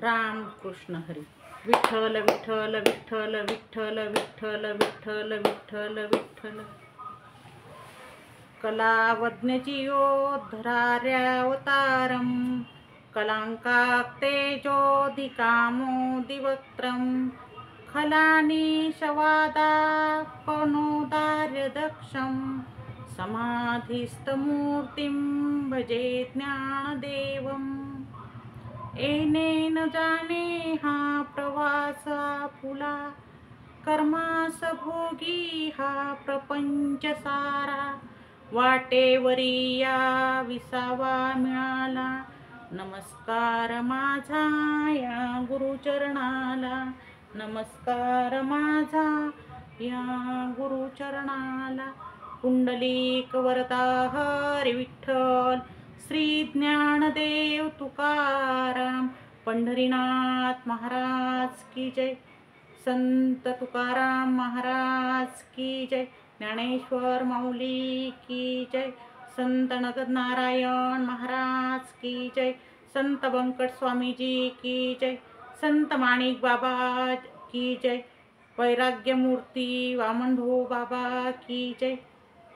राम कृष्ण हरी. विठ्ठल विठ्ठल विठ्ठल विठ्ठल विठ्ठल विठ्ठल विठ्ठल विठ्ठल. कलावज्ञजियोद्धरार्यावतारं कलाङ्काक्तेजोऽधिकामोदिवक्त्रं खलानीशवादापनोदार्यदक्षं समाधिस्थमूर्तिं भजे ज्ञानदेवम्. येनेन जाने हा प्रवास फुला कर्मास भोगी हा प्रपंच सारा. वाटेवरी या विसावा मिळाला नमस्कार माझा या गुरुचरणाला. नमस्कार माझा या गुरुचरणाला. पुंडलिक वरदा हरी विठ्ठल श्री ज्ञानदेव तुकाराम पंढरीनाथ महाराज की जय. संत तुकाराम महाराज की जय. ज्ञानेश्वर माऊली की जय. संत नगरनारायण महाराज की जय. संत बंकट स्वामीजी की जय. संत माणिक बाबा की जय. वैराग्यमूर्ती वामनभाऊ बाबा की जय.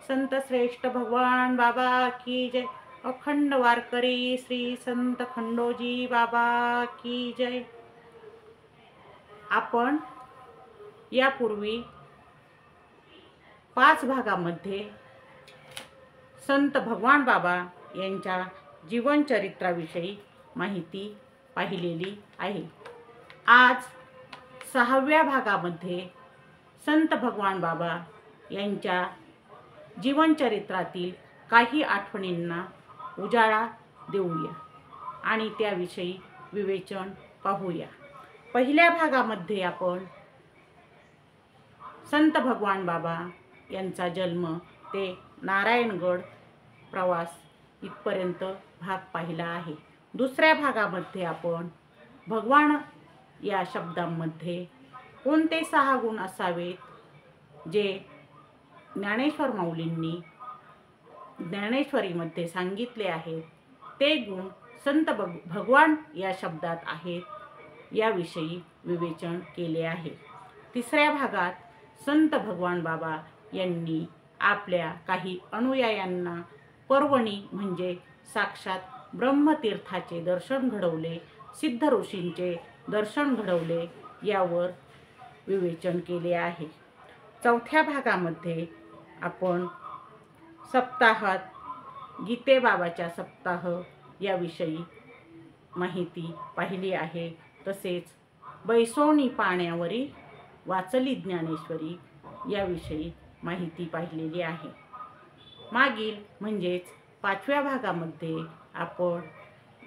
संत श्रेष्ठ भगवान बाबा की जय. अखंड वारकरी श्री संत खंडोजी बाबा की जय. आपण यापूर्वी 5 भागामध्ये संत भगवान बाबा यांच्या जीवनचरित्राविषयी माहिती पाहिलेली आहे. आज 6व्या भागामध्ये संत भगवान बाबा यांच्या जीवनचरित्रातील काही आठवणींना उजाळा देऊया आणि त्याविषयी विवेचन पाहूया. पहिल्या भागामध्ये आपण संत भगवान बाबा यांचा जन्म ते नारायणगड प्रवास इथपर्यंत भाग पाहिला आहे. दुसऱ्या भागामध्ये आपण भगवान या शब्दांमध्ये कोणते 6 गुण असावेत जे ज्ञानेश्वर माऊलींनी ज्ञानेश्वरीमध्ये सांगितले आहेत, ते गुण संत भगवान या शब्दात आहेत याविषयी विवेचन केले आहे. तिसऱ्या भागात संत भगवान बाबा यांनी आपल्या काही अनुयायांना पर्वणी म्हणजे साक्षात ब्रह्मतीर्थाचे दर्शन घडवले, सिद्ध ऋषींचे दर्शन घडवले यावर विवेचन केले आहे. चौथ्या भागामध्ये आपण सप्ताहात गीतेबाबाच्या सप्ताह याविषयी माहिती पाहिली आहे. तसेच बैसोनी पाण्यावरी वाचली ज्ञानेश्वरी याविषयी माहिती पाहिलेली आहे. मागील म्हणजेच 5व्या भागामध्ये आपण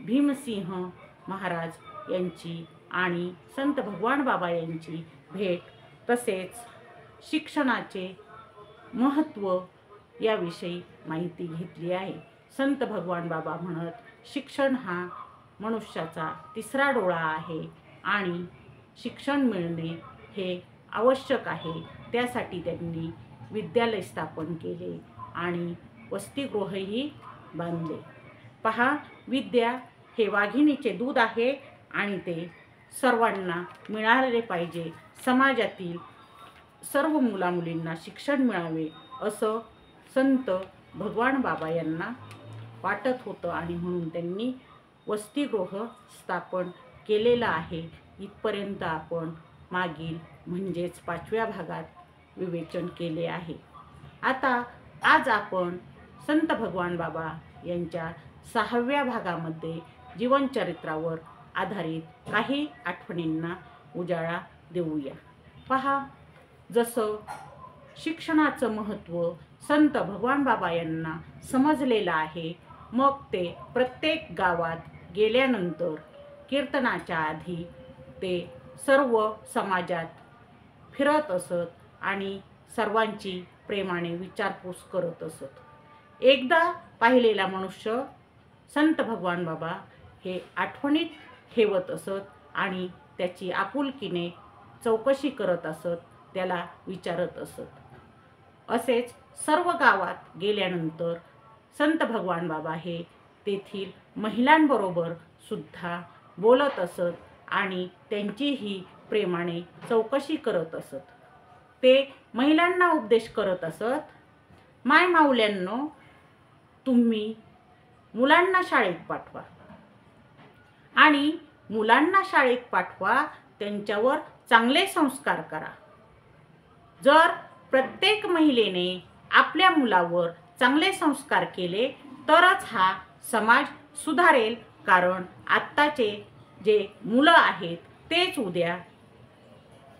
भीमसिंह महाराज यांची आणि संत भगवान बाबा यांची भेट तसेच शिक्षणाचे महत्त्व याविषयी माहिती घेतली आहे. संत भगवान बाबा म्हणत, शिक्षण हा मनुष्याचा तिसरा डोळा आहे आणि शिक्षण मिळणे हे आवश्यक आहे. त्यासाठी त्यांनी विद्यालय स्थापन केले आणि वसतिगृहही बांधले. पहा, विद्या हे वाघिणीचे दूध आहे आणि ते सर्वांना मिळाले पाहिजे. समाजातील सर्व मुलामुलींना शिक्षण मिळावे असं संत भगवान बाबा यांना वाटत होतं आणि म्हणून त्यांनी वसतिगृह स्थापन केलेलं आहे. इथपर्यंत आपण मागील म्हणजेच 5व्या भागात विवेचन केले आहे. आता आज आपण संत भगवान बाबा यांच्या 6व्या भागामध्ये जीवनचरित्रावर आधारित काही आठवणींना उजाळा देऊया. पहा, जसं शिक्षणाचं महत्त्व संत भगवान बाबा यांना समजलेलं आहे, मग ते प्रत्येक गावात गेल्यानंतर कीर्तनाच्या आधी ते सर्व समाजात फिरत असत आणि सर्वांची प्रेमाने विचारपूस करत असत. एकदा पाहिलेला मनुष्य संत भगवान बाबा हे आठवणीत ठेवत असत आणि त्याची आपुलकीने चौकशी करत असत, त्याला विचारत असत. असेच सर्व गावात गेल्यानंतर संत भगवान बाबा हे तेथील महिलांबरोबर सुद्धा बोलत असत आणि त्यांचीही प्रेमाने चौकशी करत असत. ते महिलांना उपदेश करत असत, माय माऊल्यांनो, तुम्ही मुलांना शाळेत पाठवा आणि मुलांना शाळेत पाठवा, त्यांच्यावर चांगले संस्कार करा. जर प्रत्येक महिलेने आपल्या मुलावर चांगले संस्कार केले तरच हा समाज सुधारेल. कारण आत्ताचे जे मुलं आहेत तेच उद्या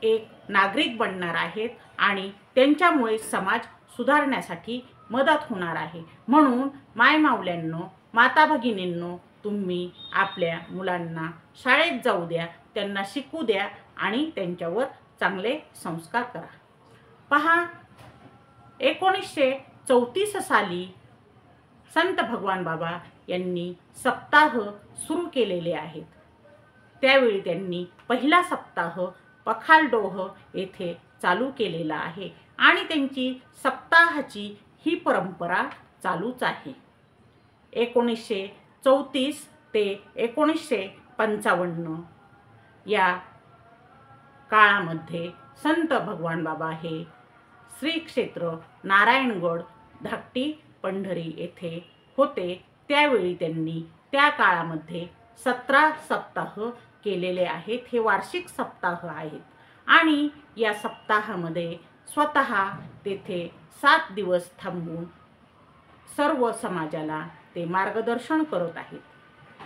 एक नागरिक बनणार आहेत आणि त्यांच्यामुळे समाज सुधारण्यासाठी मदत होणार आहे. म्हणून मायमाऊल्यांनो, माता भगिनींनो, तुम्ही आपल्या मुलांना शाळेत जाऊ द्या, त्यांना शिकू द्या आणि त्यांच्यावर चांगले संस्कार करा. पहा, 1934 साली संत भगवान बाबा यांनी सप्ताह सुरू केलेले आहेत. त्यावेळी त्यांनी पहिला सप्ताह पखालडोह येथे चालू केलेला आहे आणि त्यांची सप्ताहाची ही परंपरा चालूच आहे. 1934 ते 1955 या काळामध्ये संत भगवान बाबा हे श्री क्षेत्र नारायणगड धाकटी पंढरी येथे होते. त्यावेळी त्यांनी त्या काळामध्ये 17 सप्ताह केलेले आहेत. हे वार्षिक सप्ताह आहेत आणि या सप्ताहामध्ये स्वतः तेथे 7 दिवस थांबून सर्व समाजाला ते मार्गदर्शन करत आहेत.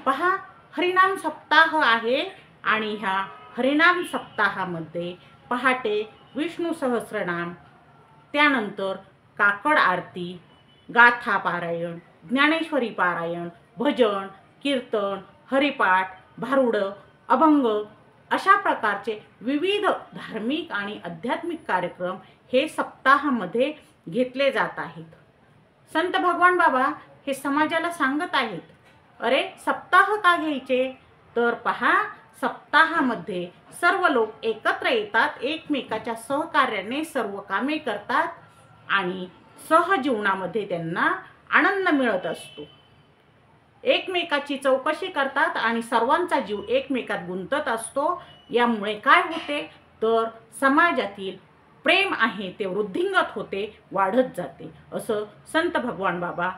पहा, हरिनाम सप्ताह आहे आणि ह्या हरिनाम सप्ताहामध्ये पहाटे विष्णू सहस्रनाम, त्यानंतर काकड आरती, गाथा पारायण, ज्ञानेश्वरी पारायण, भजन, कीर्तन, हरिपाठ, भारुड, अभंग अशा प्रकारचे विविध धार्मिक आणि आध्यात्मिक कार्यक्रम हे सप्ताहामध्ये घेतले जात आहेत. संत भगवान बाबा हे समाजाला सांगत आहेत, अरे सप्ताह का घ्यायचे? तर पहा, सप्ताहामध्ये सर्व लोक एकत्र येतात, एकमेकाच्या सहकार्याने सर्व कामे करतात आणि सहजीवनामध्ये त्यांना आनंद मिळत असतो. एकमेकाची चौकशी करतात आणि सर्वांचा जीव एकमेकात गुंतत असतो. यामुळे काय होते तर समाजातील प्रेम आहे ते वृद्धिंगत होते, वाढत जाते. असं संत भगवान बाबा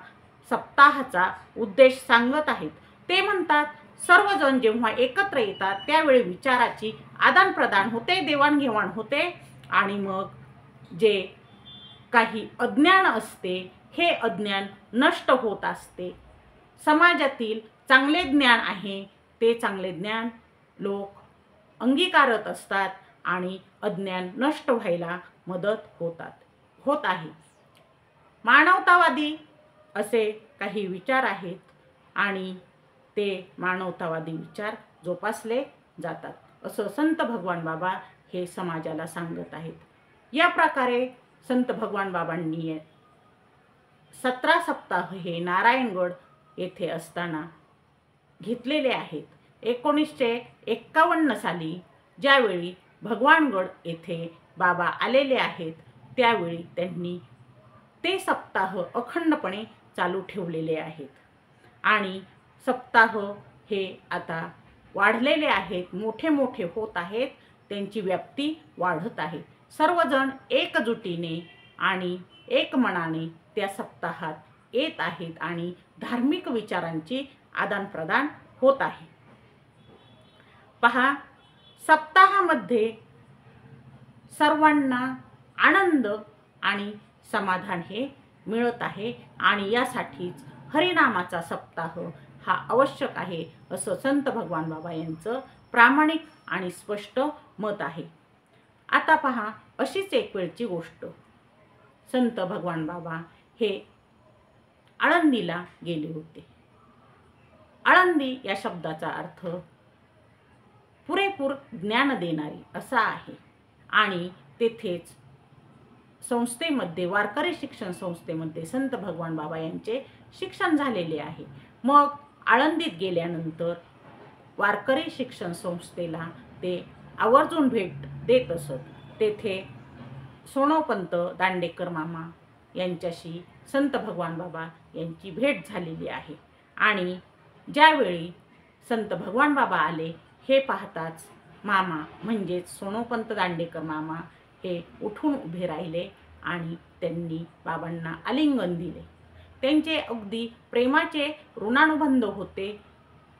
सप्ताहाचा उद्देश सांगत आहेत. ते म्हणतात, सर्वजण जेव्हा एकत्र येतात त्यावेळी विचाराची आदानप्रदान होते, देवाणघेवाण होते आणि मग जे काही अज्ञान असते हे अज्ञान नष्ट होत असते. समाजातील चांगले ज्ञान आहे ते चांगले ज्ञान लोक अंगीकारत असतात आणि अज्ञान नष्ट व्हायला मदत होत आहे. मानवतावादी असे काही विचार आहेत आणि ते मानवतावादी विचार जोपासले जातात, असं संत भगवान बाबा हे समाजाला सांगत आहेत. या प्रकारे संत भगवान बाबांनी 17 सप्ताह हे नारायणगड येथे असताना घेतलेले आहेत. 1951 साली ज्यावेळी भगवानगड येथे बाबा आलेले आहेत त्यावेळी त्यांनी ते सप्ताह अखंडपणे चालू ठेवलेले आहेत आणि सप्ताह हे आता वाढलेले आहेत, मोठे मोठे होत आहेत, त्यांची व्याप्ती वाढत आहे. सर्वजण एकजुटीने आणि एक मनाने त्या सप्ताहात येत आहेत आणि धार्मिक विचारांची आदानप्रदान होत आहे. पहा, सप्ताहामध्ये सर्वांना आनंद आणि समाधान हे मिळत आहे आणि यासाठीच हरिनामाचा सप्ताह हा आवश्यक आहे, असं संत भगवान बाबा यांचं प्रामाणिक आणि स्पष्ट मत आहे. आता पहा, अशीच एक वेळची गोष्ट, संत भगवान बाबा हे आळंदीला गेले होते. आळंदी या शब्दाचा अर्थ पुरेपूर ज्ञान देणारी असा आहे आणि तेथेच संस्थेमध्ये, वारकरी शिक्षण संस्थेमध्ये संत भगवान बाबा यांचे शिक्षण झालेले आहे. मग आळंदीत गेल्यानंतर वारकरी शिक्षण संस्थेला ते आवर्जून भेट देत असत. तेथे सोनोपंत दांडेकर मामा यांच्याशी संत भगवान बाबा यांची भेट झालेली आहे आणि ज्यावेळी संत भगवान बाबा आले हे पाहताच मामा म्हणजेच सोनोपंत दांडेकर मामा हे उठून उभे राहिले आणि त्यांनी बाबांना आलिंगन दिले. त्यांचे अगदी प्रेमाचे ऋणानुबंध होते.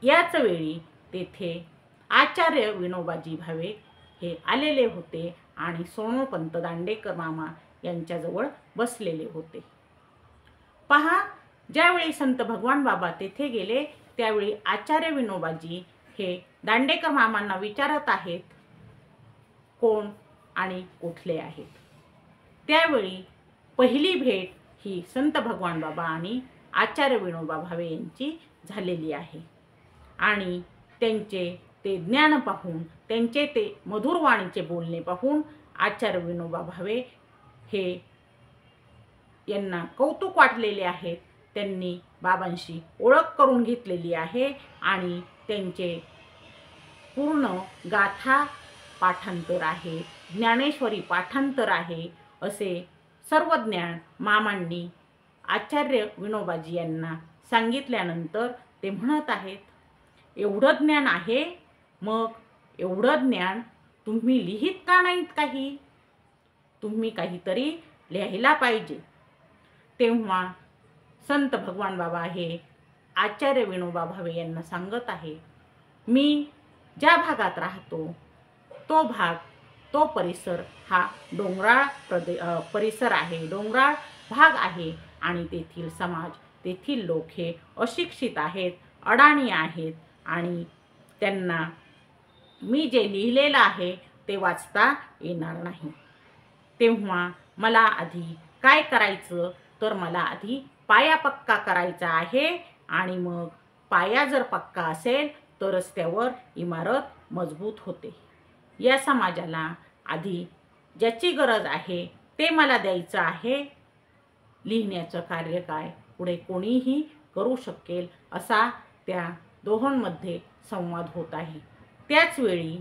याच वेळी तेथे आचार्य विनोबाजी भावे हे आलेले होते आणि सोनोपंत दांडेकर मामा यांच्याजवळ बसलेले होते. पहा, ज्यावेळी संत भगवान बाबा तेथे गेले त्यावेळी आचार्य विनोबाजी हे दांडेकर मामांना विचारत आहेत, कोण आणि कुठले आहेत. त्यावेळी पहिली भेट ही संत भगवान बाबा आणि आचार्य विनोबा भावे यांची झालेली आहे. आणि त्यांचे ते ज्ञान पाहून, त्यांचे ते मधुर वाणीचे बोलणे पाहून आचार्य विनोबा भावे हे यांना कौतुक वाटलेले आहेत. त्यांनी बाबांशी ओळख करून घेतलेली आहे आणि त्यांचे पूर्ण गाथा पाठांतर आहे, ज्ञानेश्वरी पाठांतर आहे. असे सर्व ज्ञान मामांनी आचार्य विनोबाजी यांना सांगितल्यानंतर ते म्हणत आहेत, एवढं ज्ञान आहे, मग एवढं ज्ञान तुम्ही लिहित का नाहीत काही? तुम्ही काहीतरी लिहायला पाहिजे. तेव्हा संत भगवान बाबा हे आचार्य विनोबा भावे यांना सांगत आहे, मी ज्या भागात राहतो तो भाग, तो परिसर हा डोंगराळ परिसर आहे, डोंगराळ भाग आहे आणि तेथील समाज, तेथील लोक हे अशिक्षित आहेत, अडाणी आहेत आणि त्यांना मी जे लिहिलेलं आहे ते वाचता येणार नाही. तेव्हा मला आधी काय करायचं, तर मला आधी पाया पक्का करायचा आहे आणि मग पाया जर पक्का असेल तरच त्यावर इमारत मजबूत होते. या समाजाला आधी ज्याची गरज आहे ते मला द्यायचं आहे. लिहिण्याचं कार्य काय पुढे कोणीही करू शकेल असा त्या दोहोंमध्ये संवाद होत आहे. त्याचवेळी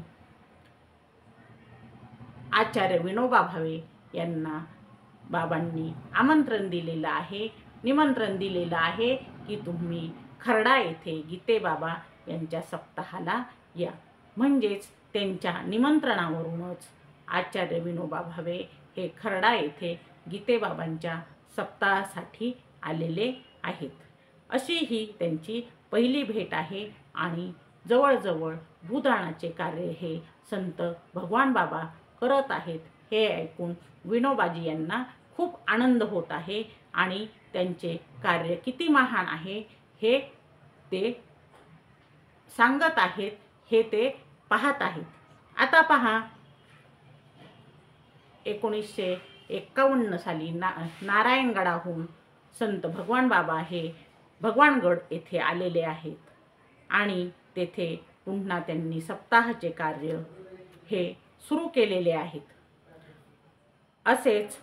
आचार्य विनोबा भावे यांना बाबांनी आमंत्रण दिलेलं आहे, निमंत्रण दिलेलं आहे की तुम्ही खर्डा येथे गीते बाबा यांच्या सप्ताहाला या. म्हणजेच त्यांच्या निमंत्रणावरूनच आचार्य विनोबा भावे हे खर्डा येथे गीते बाबांच्या सप्ताहासाठी आलेले आहेत. अशी ही त्यांची पहिली भेट आहे आणि जवळजवळ भूदानाचे कार्य हे संत भगवान बाबा करत आहेत. हे ऐकून विनोबाजी यांना खूप आनंद होत आहे आणि त्यांचे कार्य किती महान आहे हे ते सांगत आहेत, हे ते पाहत आहेत. आता पहा, 1951 साली नारायणगडाहून संत भगवान बाबा हे भगवानगड येथे आलेले आहेत आणि तेथे पुन्हा त्यांनी सप्ताहाचे कार्य हे सुरू केलेले आहेत. असेच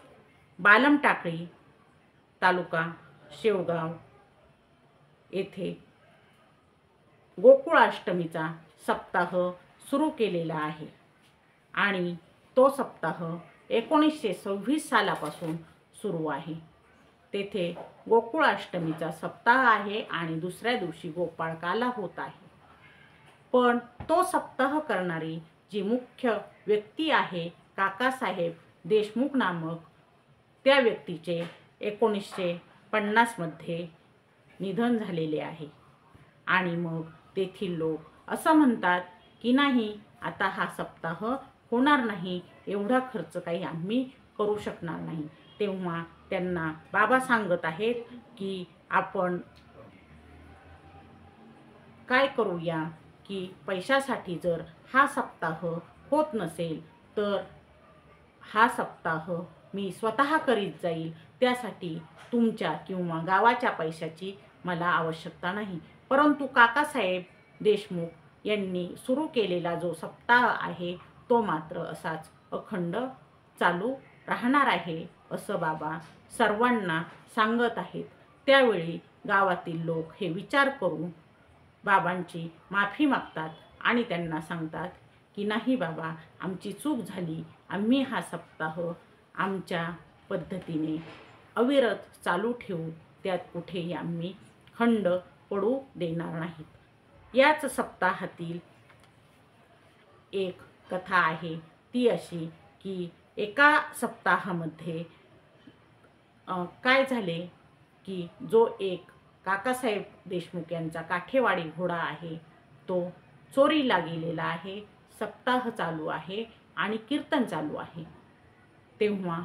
बालमटाकळी तालुका शेवगाव येथे गोकुळाष्टमीचा सप्ताह सुरू केलेला आहे आणि तो सप्ताह 1926 सालापासून सुरू आहे. तेथे गोकुळाष्टमीचा सप्ताह आहे आणि दुसऱ्या दिवशी गोपाळकाला होत आहे. पण तो सप्ताह करणारी जी मुख्य व्यक्ती आहे काकासाहेब देशमुख नामक, त्या व्यक्तीचे 1950 मध्ये निधन झालेले आहे. आणि मग तेथील लोक असं म्हणतात की नाही, आता हा सप्ताह होणार नाही, एवढा खर्च काही आम्ही करू शकणार नाही. तेव्हा त्यांना बाबा सांगत आहेत की आपण काय करूया की पैशासाठी जर हा सप्ताह होत नसेल तर हा सप्ताह मी स्वतः करीत जाईल. त्यासाठी तुमच्या किंवा गावाच्या पैशाची मला आवश्यकता नाही. परंतु काकासाहेब देशमुख यांनी सुरू केलेला जो सप्ताह आहे तो मात्र असाच अखंड चालू राहणार आहे असं बाबा सर्वांना सांगत आहेत. त्यावेळी गावातील लोक हे विचार करून बाबांची माफी मागतात आणि त्यांना सांगतात की नाही बाबा, आमची चूक झाली, आम्ही हा सप्ताह आमच्या पद्धतीने अविरत चालू ठेवू, त्यात कुठेही आम्ही खंड पडू देणार नाहीत. याच सप्ताहातील एक कथा आहे ती अशी की एका सप्ताहामध्ये काय झाले की जो एक काकासाहेब देशमुख यांचा काठेवाडी घोडा आहे तो चोरीला गेलेला आहे. सप्ताह चालू आहे आणि कीर्तन चालू आहे. तेव्हा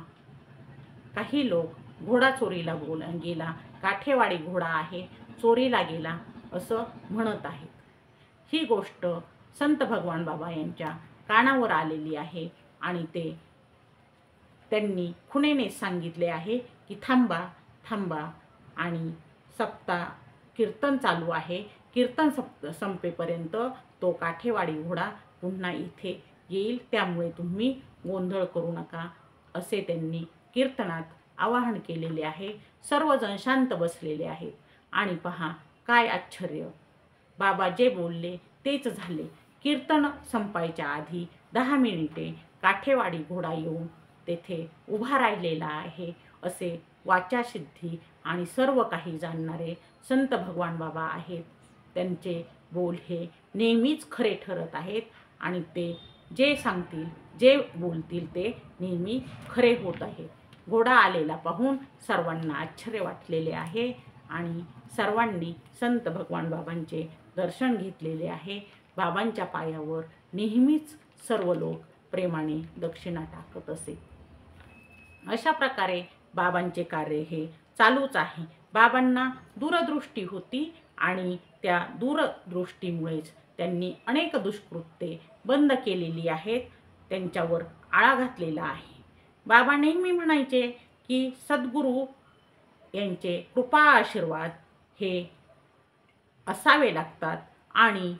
काही लोक घोडा चोरीला गेला, काठेवाडी घोडा आहे चोरीला गेला असं म्हणत आहेत. ही गोष्ट संत भगवान बाबा यांच्या कानावर आलेली आहे आणि त्यांनी खुणेने सांगितले आहे की थांबा थांबा आणि कीर्तन चालू आहे, कीर्तन संपेपर्यंत तो काठेवाडी घोडा पुन्हा इथे येईल, त्यामुळे तुम्ही गोंधळ करू नका असे त्यांनी कीर्तनात आवाहन केलेले आहे. सर्वजण शांत बसलेले आहेत आणि पहा काय आश्चर्य, बाबा जे बोलले तेच झाले. कीर्तन संपायच्या आधी 10 मिनिटे काठेवाडी घोडा येऊन तेथे उभा राहिलेला आहे असे वाचासिद्धी आणि सर्व काही जाणणारे संत भगवान बाबा आहेत. त्यांचे बोल हे नेहमीच खरे ठरत आहेत आणि ते जे सांगतील जे बोलतील ते नेहमी खरे होत आहे. घोडा आलेला पाहून सर्वांना आश्चर्य वाटलेले आहे आणि सर्वांनी संत भगवान बाबांचे दर्शन घेतलेले आहे. बाबांच्या पायावर नेहमीच सर्व लोक प्रेमाने दक्षिणा टाकत असे. अशा प्रकारे बाबांचे कार्य हे चालूच आहे. बाबांना दूरदृष्टी होती आणि त्या दूरदृष्टीमुळेच त्यांनी अनेक दुष्कृत्ये बंद केलेली आहेत, त्यांच्यावर आळा घातलेला आहे. बाबा नेहमी म्हणायचे की सद्गुरू यांचे कृपा आशीर्वाद हे असावे लागतात आणि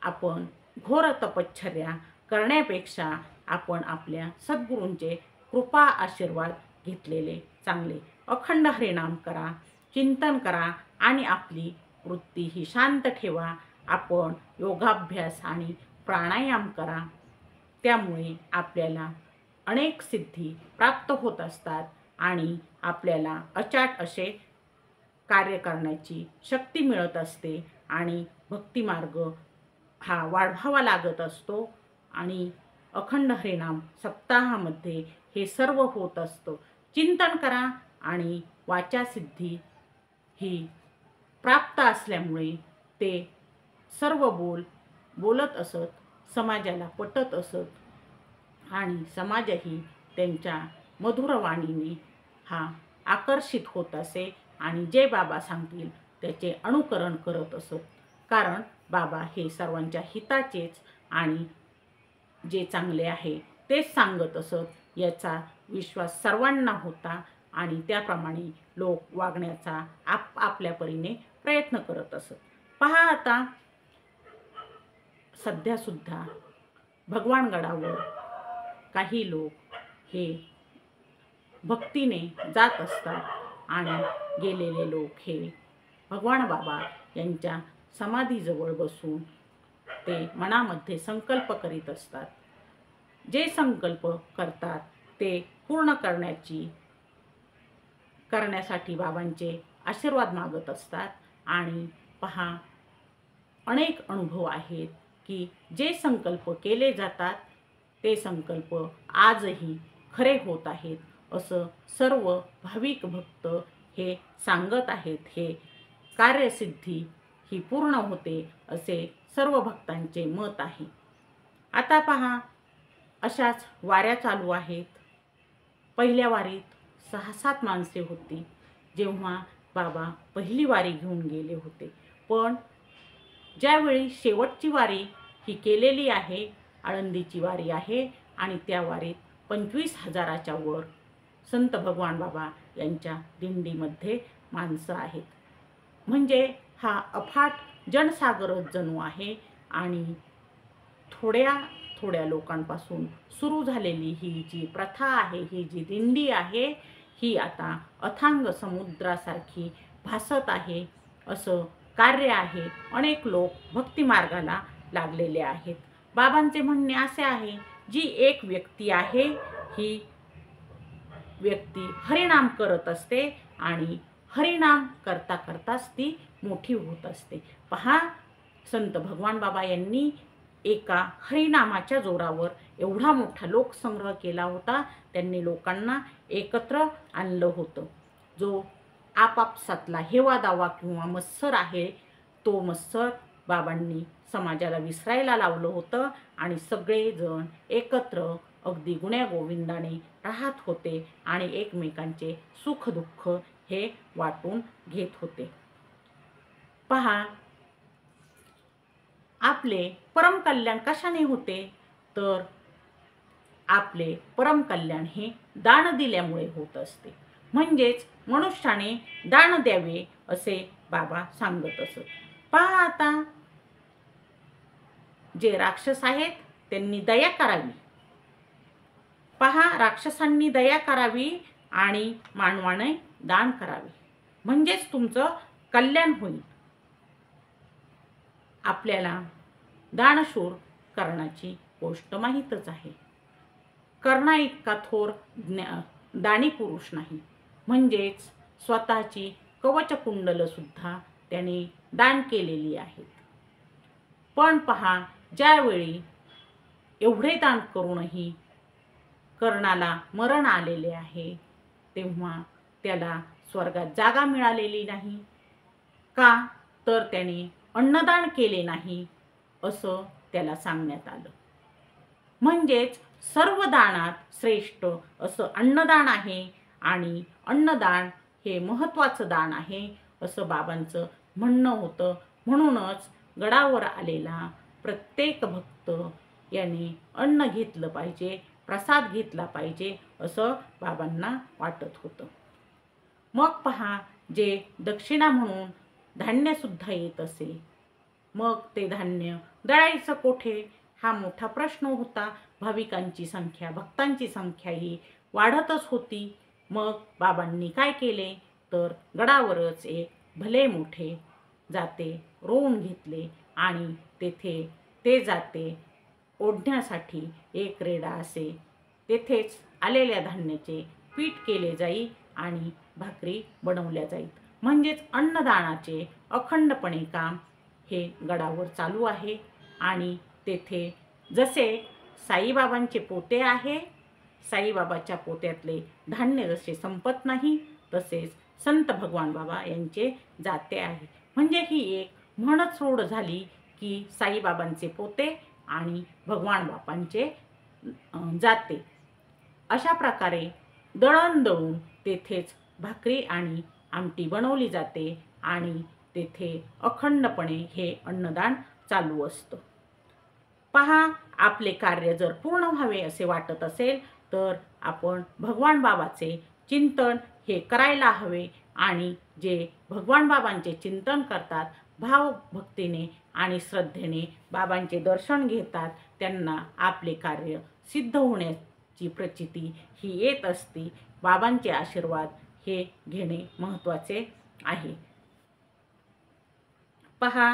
आपण घोर तपश्चर्या करण्यापेक्षा आपण आपल्या सद्गुरूंचे कृपा आशीर्वाद घेतलेले चांगले. अखंड हरिनाम करा, चिंतन करा आणि आपली वृत्ती ही शांत ठेवा. आपण योगाभ्यास आणि प्राणायाम करा, त्यामुळे आपल्याला अनेक सिद्धी प्राप्त होत असतात आणि आपल्याला अचाट असे कार्य करण्याची शक्ती मिळत असते आणि भक्तिमार्ग हा वाढवावा लागत असतो आणि अखंड हरिनाम सप्ताहामध्ये हे सर्व होत असतं. चिंतन करा आणि वाचासिद्धी ही प्राप्त असल्यामुळे ते सर्व बोलत असत, समाजाला पटत असत आणि समाजही त्यांच्या मधुर वाणीने हा आकर्षित होत असे आणि जे बाबा सांगतील त्याचे अनुकरण करत असत. कारण बाबा हे सर्वांच्या हिताचेच आणि जे चांगले आहे तेच सांगत असत, याचा विश्वास सर्वांना होता आणि त्याप्रमाणे लोक वागण्याचा आपल्या परीने प्रयत्न करत असत. पहा आता सध्यासुद्धा भगवानगडावर काही लोक हे भक्तीने जात असतात आणि गेलेले लोक हे भगवान बाबा यांच्या समाधीजवळ बसून ते मनामध्ये संकल्प करीत असतात. जे संकल्प करतात ते पूर्ण करण्यासाठी बाबांचे आशीर्वाद मागत असतात. आणि पहा अनेक अनुभव आहेत की जे संकल्प केले जातात ते संकल्प आजही खरे होत आहेत असं सर्व भाविक भक्त हे सांगत आहेत. हे कार्यसिद्धी ही पूर्ण होते असे सर्व भक्तांचे मत आहे. आता पहा अशाच वाऱ्या चालू आहेत. पहिल्या वारीत 6-7 माणसे होती जेव्हा बाबा पहिली वारी घेऊन गेले होते. पण ज्यावेळी शेवटची वारी ही केलेली आहे, आळंदीची वारी आहे आणि त्या वारीत 25,000च्या वर संत भगवान बाबा यांच्या दिंडीमध्ये माणसं आहेत. म्हणजे हा अफाट जनसागरच जणू आहे आणि थोड्या लोकांपासून सुरू झालेली ही जी प्रथा आहे, ही जी दिंडी आहे, ही आता अथांग समुद्रासारखी भासत आहे असं कार्य आहे. अनेक लोक भक्तिमार्गाला लागलेले आहेत. बाबांचे म्हणणे असे आहे, जी एक व्यक्ती आहे ही व्यक्ती हरिनाम करत असते आणि हरिनाम करता करताच ती मोठी होत असते. पहा संत भगवान बाबा यांनी एका हरिनामाच्या जोरावर एवढा मोठा लोकसंग्रह केला होता. त्यांनी लोकांना एकत्र आणलं होतं. जो आपापसातला हेवा दावा किंवा मत्सर आहे, तो मत्सर बाबांनी समाजाला विसरायला लावलं होतं आणि सगळेजण एकत्र अगदी गुण्यागोविंदाने राहत होते आणि एकमेकांचे सुखदुःख हे वाटून घेत होते. पहा, आपले परमकल्याण कशाने होते? तर आपले परमकल्याण हे दान दिल्यामुळे होत असते. म्हणजेच मनुष्याने दान द्यावे असे बाबा सांगत असत. पहा, आता जे राक्षस आहेत त्यांनी दया करावी. पहा, राक्षसांनी दया करावी आणि मानवाने दान करावे, म्हणजेच तुमचं कल्याण होईल. आपल्याला दानशूर कर्णाची गोष्ट माहीतच आहे. कर्णा इतका थोर दानी पुरुष नाही. म्हणजेच स्वतःची कवचकुंडल सुद्धा त्याने दान केलेली आहेत. पण पहा, ज्यावेळी एवढे दान करूनही कर्णाला मरण आलेले आहे, तेव्हा त्याला स्वर्गात जागा मिळालेली नाही. का? तर त्याने अन्नदान केले नाही असं त्याला सांगण्यात आलं. म्हणजेच सर्व दानात श्रेष्ठ असं अन्नदान आहे आणि अन्नदान हे महत्त्वाचं दान आहे असं बाबांचं म्हणणं होतं. म्हणूनच गडावर आलेला प्रत्येक भक्त याने अन्न घेतलं पाहिजे, प्रसाद घेतला पाहिजे असं बाबांना वाटत होतं. मग पहा, जे दक्षिणा म्हणून धान्यसुद्धा येत असे, मग ते धान्य दळायचं कोठे हा मोठा प्रश्न होता. भाविकांची संख्या, भक्तांची संख्या ही वाढतच होती. मग बाबांनी काय केले? तर गडावरच एक भले मोठे जाते रोवून घेतले आणि तेथे ते जाते ओढण्यासाठी एक रेडा असे. तेथेच आलेल्या धान्याचे पीठ केले जाई आणि भाकरी बनवल्या जाईल. म्हणजेच अन्नदानाचे अखंडपणे काम हे गडावर चालू आहे. आणि तेथे जसे साईबाबांचे पोते आहे, साईबाबाच्या पोत्यातले धान्य जसे संपत नाही, तसेच संत भगवान बाबा यांचे जाते आहे. म्हणजे ही एक म्हणच रूढ झाली की साईबाबांचे पोते आणि भगवान बापांचे जाते. अशा प्रकारे दळण दळून तेथेच भाकरी आणि आमटी बनवली जाते आणि तेथे अखंडपणे हे अन्नदान चालू असतं. पहा, आपले कार्य जर पूर्ण व्हावे असे वाटत असेल तर आपण भगवान बाबाचे चिंतन हे करायला हवे. आणि जे भगवान बाबांचे चिंतन करतात, भावभक्तीने आणि श्रद्धेने बाबांचे दर्शन घेतात, त्यांना आपले कार्य सिद्ध होण्याची प्रचिती ही येत असते. बाबांचे आशीर्वाद हे घेणे महत्त्वाचे आहे. पहा,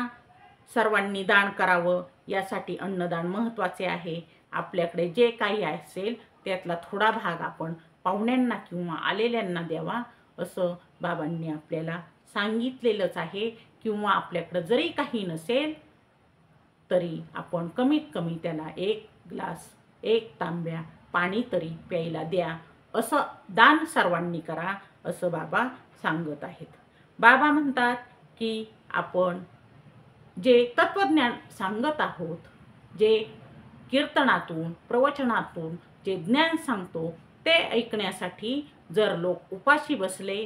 सर्वांनी दान करावं यासाठी अन्नदान महत्त्वाचे आहे. आपल्याकडे जे काही असेल त्यातला थोडा भाग आपण पाहुण्यांना किंवा आलेल्यांना द्यावा असं बाबांनी आपल्याला सांगितलेलंच आहे. किंवा आपल्याकडे जरी काही नसेल तरी आपण कमीत कमी त्याला एक ग्लास, एक तांब्या पाणी तरी प्यायला द्या. असं दान सर्वांनी करा असं बाबा सांगत आहेत. बाबा म्हणतात की आपण जे तत्वज्ञान सांगत आहोत, जे कीर्तनातून प्रवचनातून जे ज्ञान सांगतो ते ऐकण्यासाठी जर लोक उपाशी बसले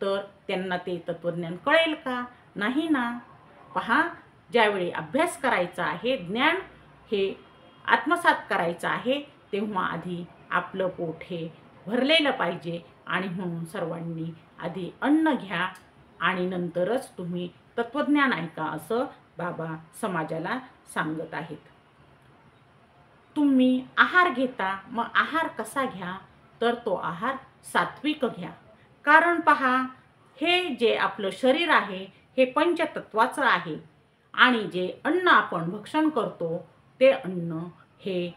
तर त्यांना ते तत्वज्ञान कळेल का? नाही ना. पहा, ज्यावेळी अभ्यास करायचा आहे, ज्ञान हे आत्मसात करायचं आहे, तेव्हा आधी आपलं पोट हे भरलेलं पाहिजे. आणि म्हणून सर्वांनी आधी अन्न घ्या आणि नंतरच तुम्ही तत्वज्ञान ऐका असं बाबा समाजाला सांगत आहेत. तुम्ही आहार घेता, मग आहार कसा घ्या? तर तो आहार सात्विक घ्या. कारण पहा, हे जे आपलं शरीर आहे हे पंचतत्वाचं आहे आणि जे अन्न आपण भक्षण करतो ते अन्न हे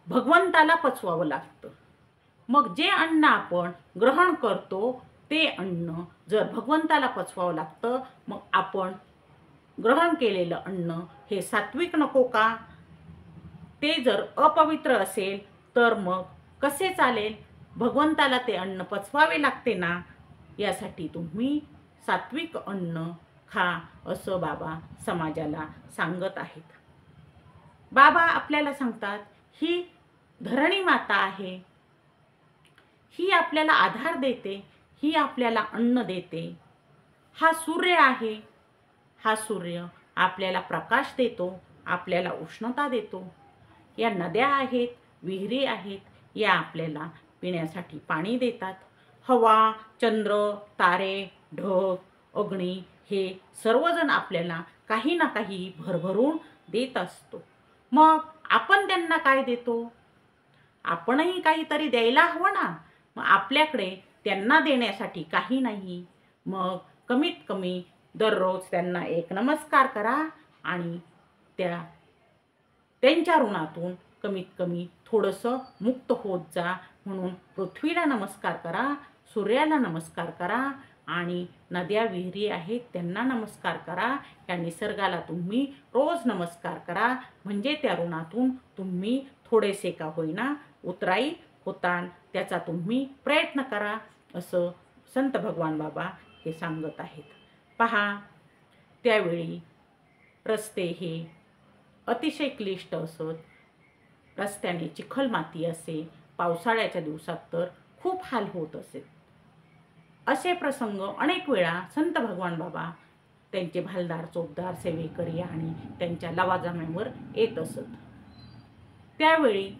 भगवंताला पचवावं लागतं. मग जे अन्न आपण ग्रहण करतो ते अन्न जर भगवंताला पचवावं लागतं, मग आपण ग्रहण केलेलं अन्न हे सात्विक नको का? ते जर अपवित्र असेल तर मग कसे चालेल? भगवंताला ते अन्न पचवावे लागते ना. यासाठी तुम्ही सात्विक अन्न खा असं बाबा समाजाला सांगत आहेत. बाबा आपल्याला सांगतात, ही धरणी माता आहे, ही आपल्याला आधार देते, ही आपल्याला अन्न देते. हा सूर्य आहे, हा सूर्य आपल्याला प्रकाश देतो, आपल्याला उष्णता देतो. या नद्या आहेत, विहिरी आहेत, या आपल्याला पिण्यासाठी पाणी देतात. हवा, चंद्र, तारे, ढग, अग्नी हे सर्वजण आपल्याला काही ना काही भरभरून देत असतो. मग आपण त्यांना काय देतो? आपणही काहीतरी द्यायला हवं ना. मग आपल्याकडे त्यांना देण्यासाठी काही नाही. मग कमीत कमी दररोज त्यांना एक नमस्कार करा आणि त्यांच्या ऋणातून कमीत कमी थोडंसं मुक्त होत जा. म्हणून पृथ्वीला नमस्कार करा, सूर्याला नमस्कार करा आणि नद्या विहिरी आहेत त्यांना नमस्कार करा. या निसर्गाला तुम्ही रोज नमस्कार करा. म्हणजे त्या ऋणातून तुम्ही थोडेसे का होईना उतराई होतान, त्याचा तुम्ही प्रयत्न करा असं संत भगवान बाबा हे सांगत आहेत. पहा, त्यावेळी रस्ते हे अतिशय क्लिष्ट असत. रस्त्याने चिखल माती असे. पावसाळ्याच्या दिवसात तर खूप हाल होत असे. असे प्रसंग अनेक वेळा संत भगवान बाबा त्यांचे भालदार, चोपदार, सेवेकरी आणि त्यांच्या लवाजम्यावर येत असत. त्यावेळी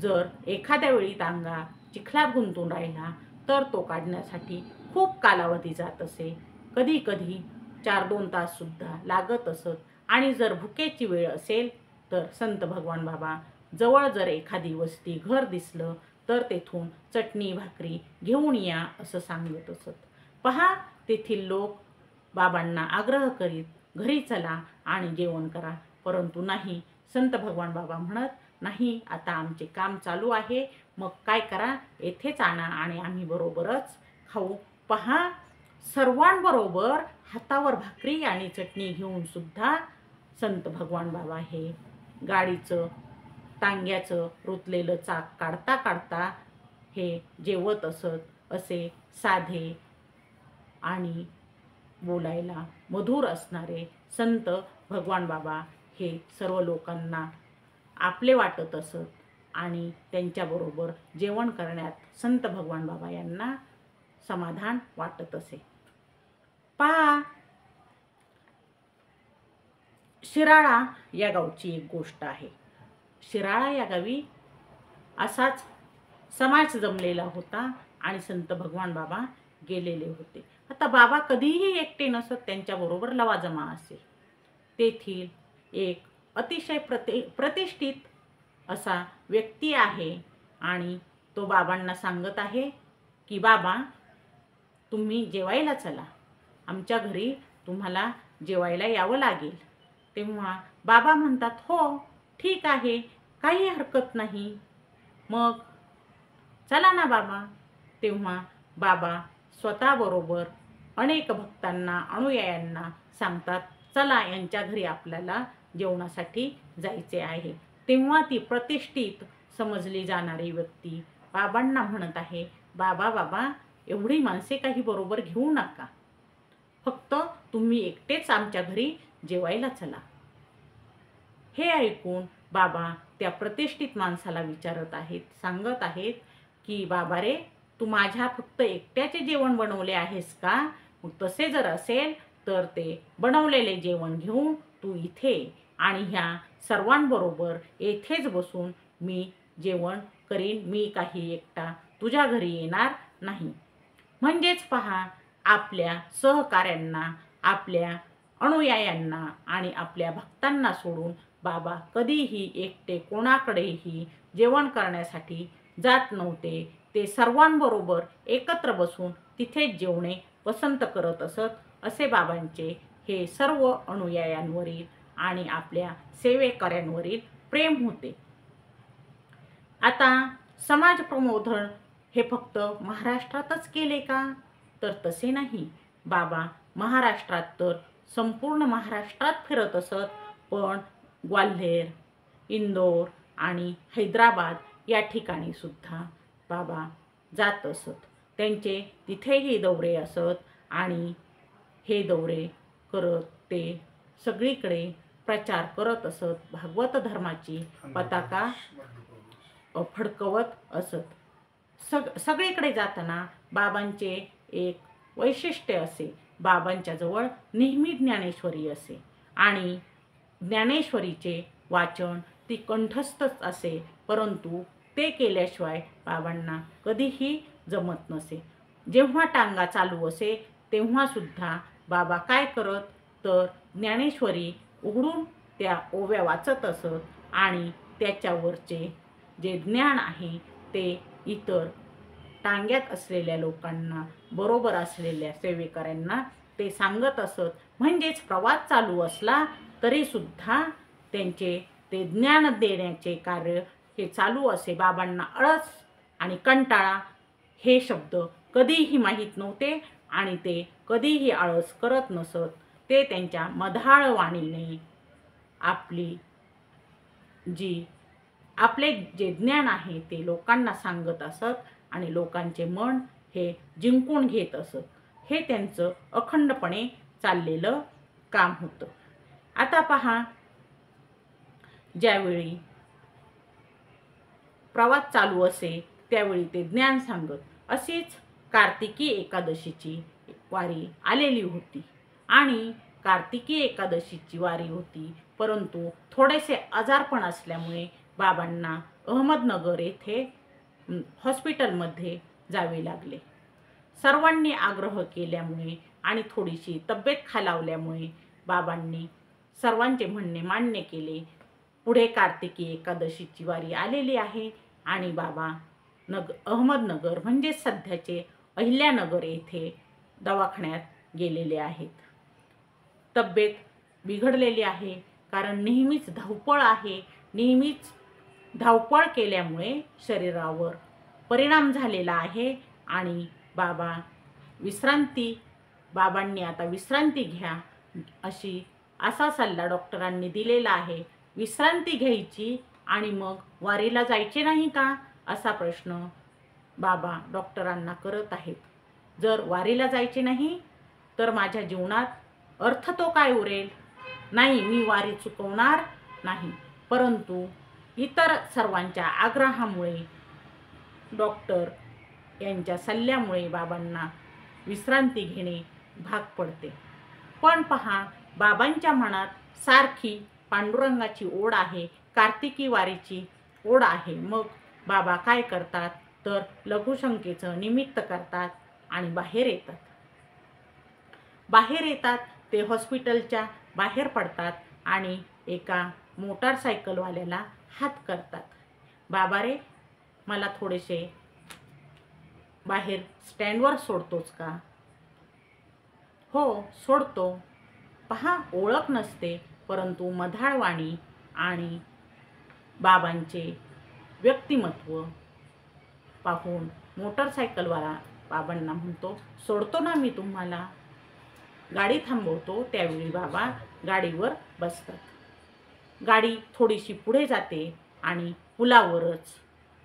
जर एखाद्या वेळी तांगा चिखलात गुंतून राहिला तर तो काढण्यासाठी खूप कालावधी जात असे. कधी कधी 4-2 तास सुद्धा लागत असत. आणि जर भुकेची वेळ असेल तर संत भगवान बाबा जवळ जर एखादी वस्ती, घर दिसलं तर तेथून चटणी भाकरी घेऊन या असं सांगत असत. पहा, तेथील लोक बाबांना आग्रह करीत, घरी चला आणि जेवण करा. परंतु नाही, संत भगवान बाबा म्हणत, नाही, आता आमचे काम चालू आहे, मग काय करा, येथेच आणा आणि आम्ही बरोबरच खाऊ. पहा, सर्वांबरोबर हातावर भाकरी आणि चटणी घेऊन सुद्धा संत भगवान बाबा हे गाडीचं, टांग्याचं रुतलेलं चाक काढता काढता हे जेवत असत. असे साधे आणि बोलायला मधुर असणारे संत भगवान बाबा हे सर्व लोकांना आपले वाटत असत आणि त्यांच्याबरोबर जेवण करण्यात संत भगवान बाबा यांना समाधान वाटत असे. पहा, शिराळा या गावची एक गोष्ट आहे. शिराळा या गावी असाच समाज जमलेला होता आणि संत भगवान बाबा गेलेले होते. आता बाबा कधीही एकटे नसत, त्यांच्याबरोबर लवाजमा असे. तेथील एक अतिशय प्रतिष्ठित असा व्यक्ती आहे आणि तो बाबांना सांगत आहे की बाबा, तुम्ही जेवायला चला, आमच्या घरी तुम्हाला जेवायला यावं लागेल. तेव्हा बाबा म्हणतात, हो ठीक आहे, काही हरकत नाही, मग चला ना बाबा. तेव्हा बाबा स्वतःबरोबर अनेक भक्तांना, अनुयायांना सांगतात, चला यांच्या घरी आपल्याला जेवणासाठी जायचे आहे. तेव्हा ती प्रतिष्ठित समजली जाणारी व्यक्ती बाबांना म्हणत आहे, बाबा बाबा, एवढी माणसे काही बरोबर घेऊ नका, फक्त तुम्ही एकटेच आमच्या घरी जेवायला चला. हे ऐकून बाबा त्या प्रतिष्ठित माणसाला विचारत आहेत, सांगत आहेत की बाबा रे, तू माझ्या फक्त एकट्याचे जेवण बनवले आहेस का? मग तसे जर असेल तर ते बनवलेले जेवण घेऊन तू इथे आणि ह्या सर्वांबरोबर येथेच बसून मी जेवण करीन, मी काही एकटा तुझ्या घरी येणार नाही. म्हणजेच पहा, आपल्या सहकाऱ्यांना, आपल्या अनुयायांना आणि आपल्या भक्तांना सोडून बाबा कधीही एकटे कोणाकडेही जेवण करण्यासाठी जात नव्हते. ते सर्वांबरोबर एकत्र बसून तिथेच जेवणे पसंत करत असत. असे बाबांचे हे सर्व अनुयायांवरील आणि आपल्या सेवेकऱ्यांवरील प्रेम होते. आता समाज प्रबोधन हे फक्त महाराष्ट्रातच केले का? तर तसे नाही. बाबा महाराष्ट्रात तर संपूर्ण महाराष्ट्रात फिरत असत, पण ग्वाल्हेर, इंदोर आणि हैदराबाद या ठिकाणी सुद्धा बाबा जात असत. त्यांचे तिथेही दौरे असत आणि हे दौरे करत ते सगळीकडे प्रचार करत असत. भागवत धर्माची पताका फडकवत असत. सगळीकडे जाताना बाबांचे एक वैशिष्ट्य असे, बाबांच्या जवळ नेहमी ज्ञानेश्वरी असे आणि ज्ञानेश्वरीचे वाचन ती कंठस्थच असे, परंतु ते केल्याशिवाय बाबांना कधीही जमत नसे. जेव्हा टांगा चालू असे तेव्हासुद्धा बाबा काय करत तर ज्ञानेश्वरी उघडून त्या ओव्या वाचत असत आणि त्याच्यावरचे जे ज्ञान आहे ते इतर टांग्यात असलेल्या लोकांना, बरोबर असलेल्या सेवेकऱ्यांना ते सांगत असत. म्हणजेच प्रवास चालू असला तरीसुद्धा त्यांचे ते ज्ञान देण्याचे कार्य हे चालू असे. बाबांना आळस आणि कंटाळा हे शब्द कधीही माहीत नव्हते आणि ते कधीही आळस करत नसत. ते त्यांच्या मधाळ वाणीने आपले जे ज्ञान आहे ते लोकांना सांगत असत आणि लोकांचे मन हे जिंकून घेत असत. हे त्यांचं अखंडपणे चाललेलं काम होतं. आता पहा, ज्यावेळी प्रवास चालू असे त्यावेळी ते ज्ञान सांगत. अशीच कार्तिकी एकादशीची वारी आलेली होती आणि कार्तिकी एकादशीची वारी होती, परंतु थोडेसे आजारपण असल्यामुळे बाबांना अहमदनगर येथे हॉस्पिटलमध्ये जावे लागले. सर्वांनी आग्रह केल्यामुळे आणि थोडीशी तब्येत खालावल्यामुळे बाबांनी सर्वांचे म्हणणे मान्य केले. पुढे कार्तिकी एकादशीची वारी आलेली आहे आणि बाबा अहमदनगर म्हणजे सध्याचे अहिल्यानगर येथे दवाखान्यात गेलेले आहेत. तब्येत बिघडलेली आहे, कारण नेहमीच धावपळ आहे. नेहमीच धावपळ केल्यामुळे शरीरावर परिणाम झालेला आहे आणि बाबांनी आता विश्रांती घ्या असा सल्ला डॉक्टरांनी दिलेला आहे. विश्रांती घ्यायची आणि मग वारीला जायचे नाही का, असा प्रश्न बाबा डॉक्टरांना करत आहेत. जर वारीला जायचे नाही तर माझ्या जीवनात अर्थ तो काय उरेल? नाही, मी वारी चुकवणार नाही. परंतु इतर सर्वांच्या आग्रहामुळे, डॉक्टर यांच्या सल्ल्यामुळे बाबांना विश्रांती घेणे भाग पडते. पण पहा, बाबांच्या मनात सारखी पांडुरंगाची ओढ आहे, कार्तिकी वारीची ओढ आहे. मग बाबा काय करतात तर लघुशंकेचं निमित्त करतात आणि बाहेर येतात. ते हॉस्पिटलच्या बाहेर पडतात आणि एका मोटारसायकलवाल्याला हात करतात. बाबा रे, मला थोडेसे बाहेर स्टँडवर सोडतोच का? हो, सोडतो. पहा, ओळख नसते, परंतु मधाळवाणी आणि बाबांचे व्यक्तिमत्व पाहून मोटरसायकलवाला बाबांना म्हणतो, सोडतो ना मी तुम्हाला. गाडी थांबवतो. त्यावेळी बाबा गाडीवर बसतात. गाडी थोडीशी पुढे जाते आणि पुलावरच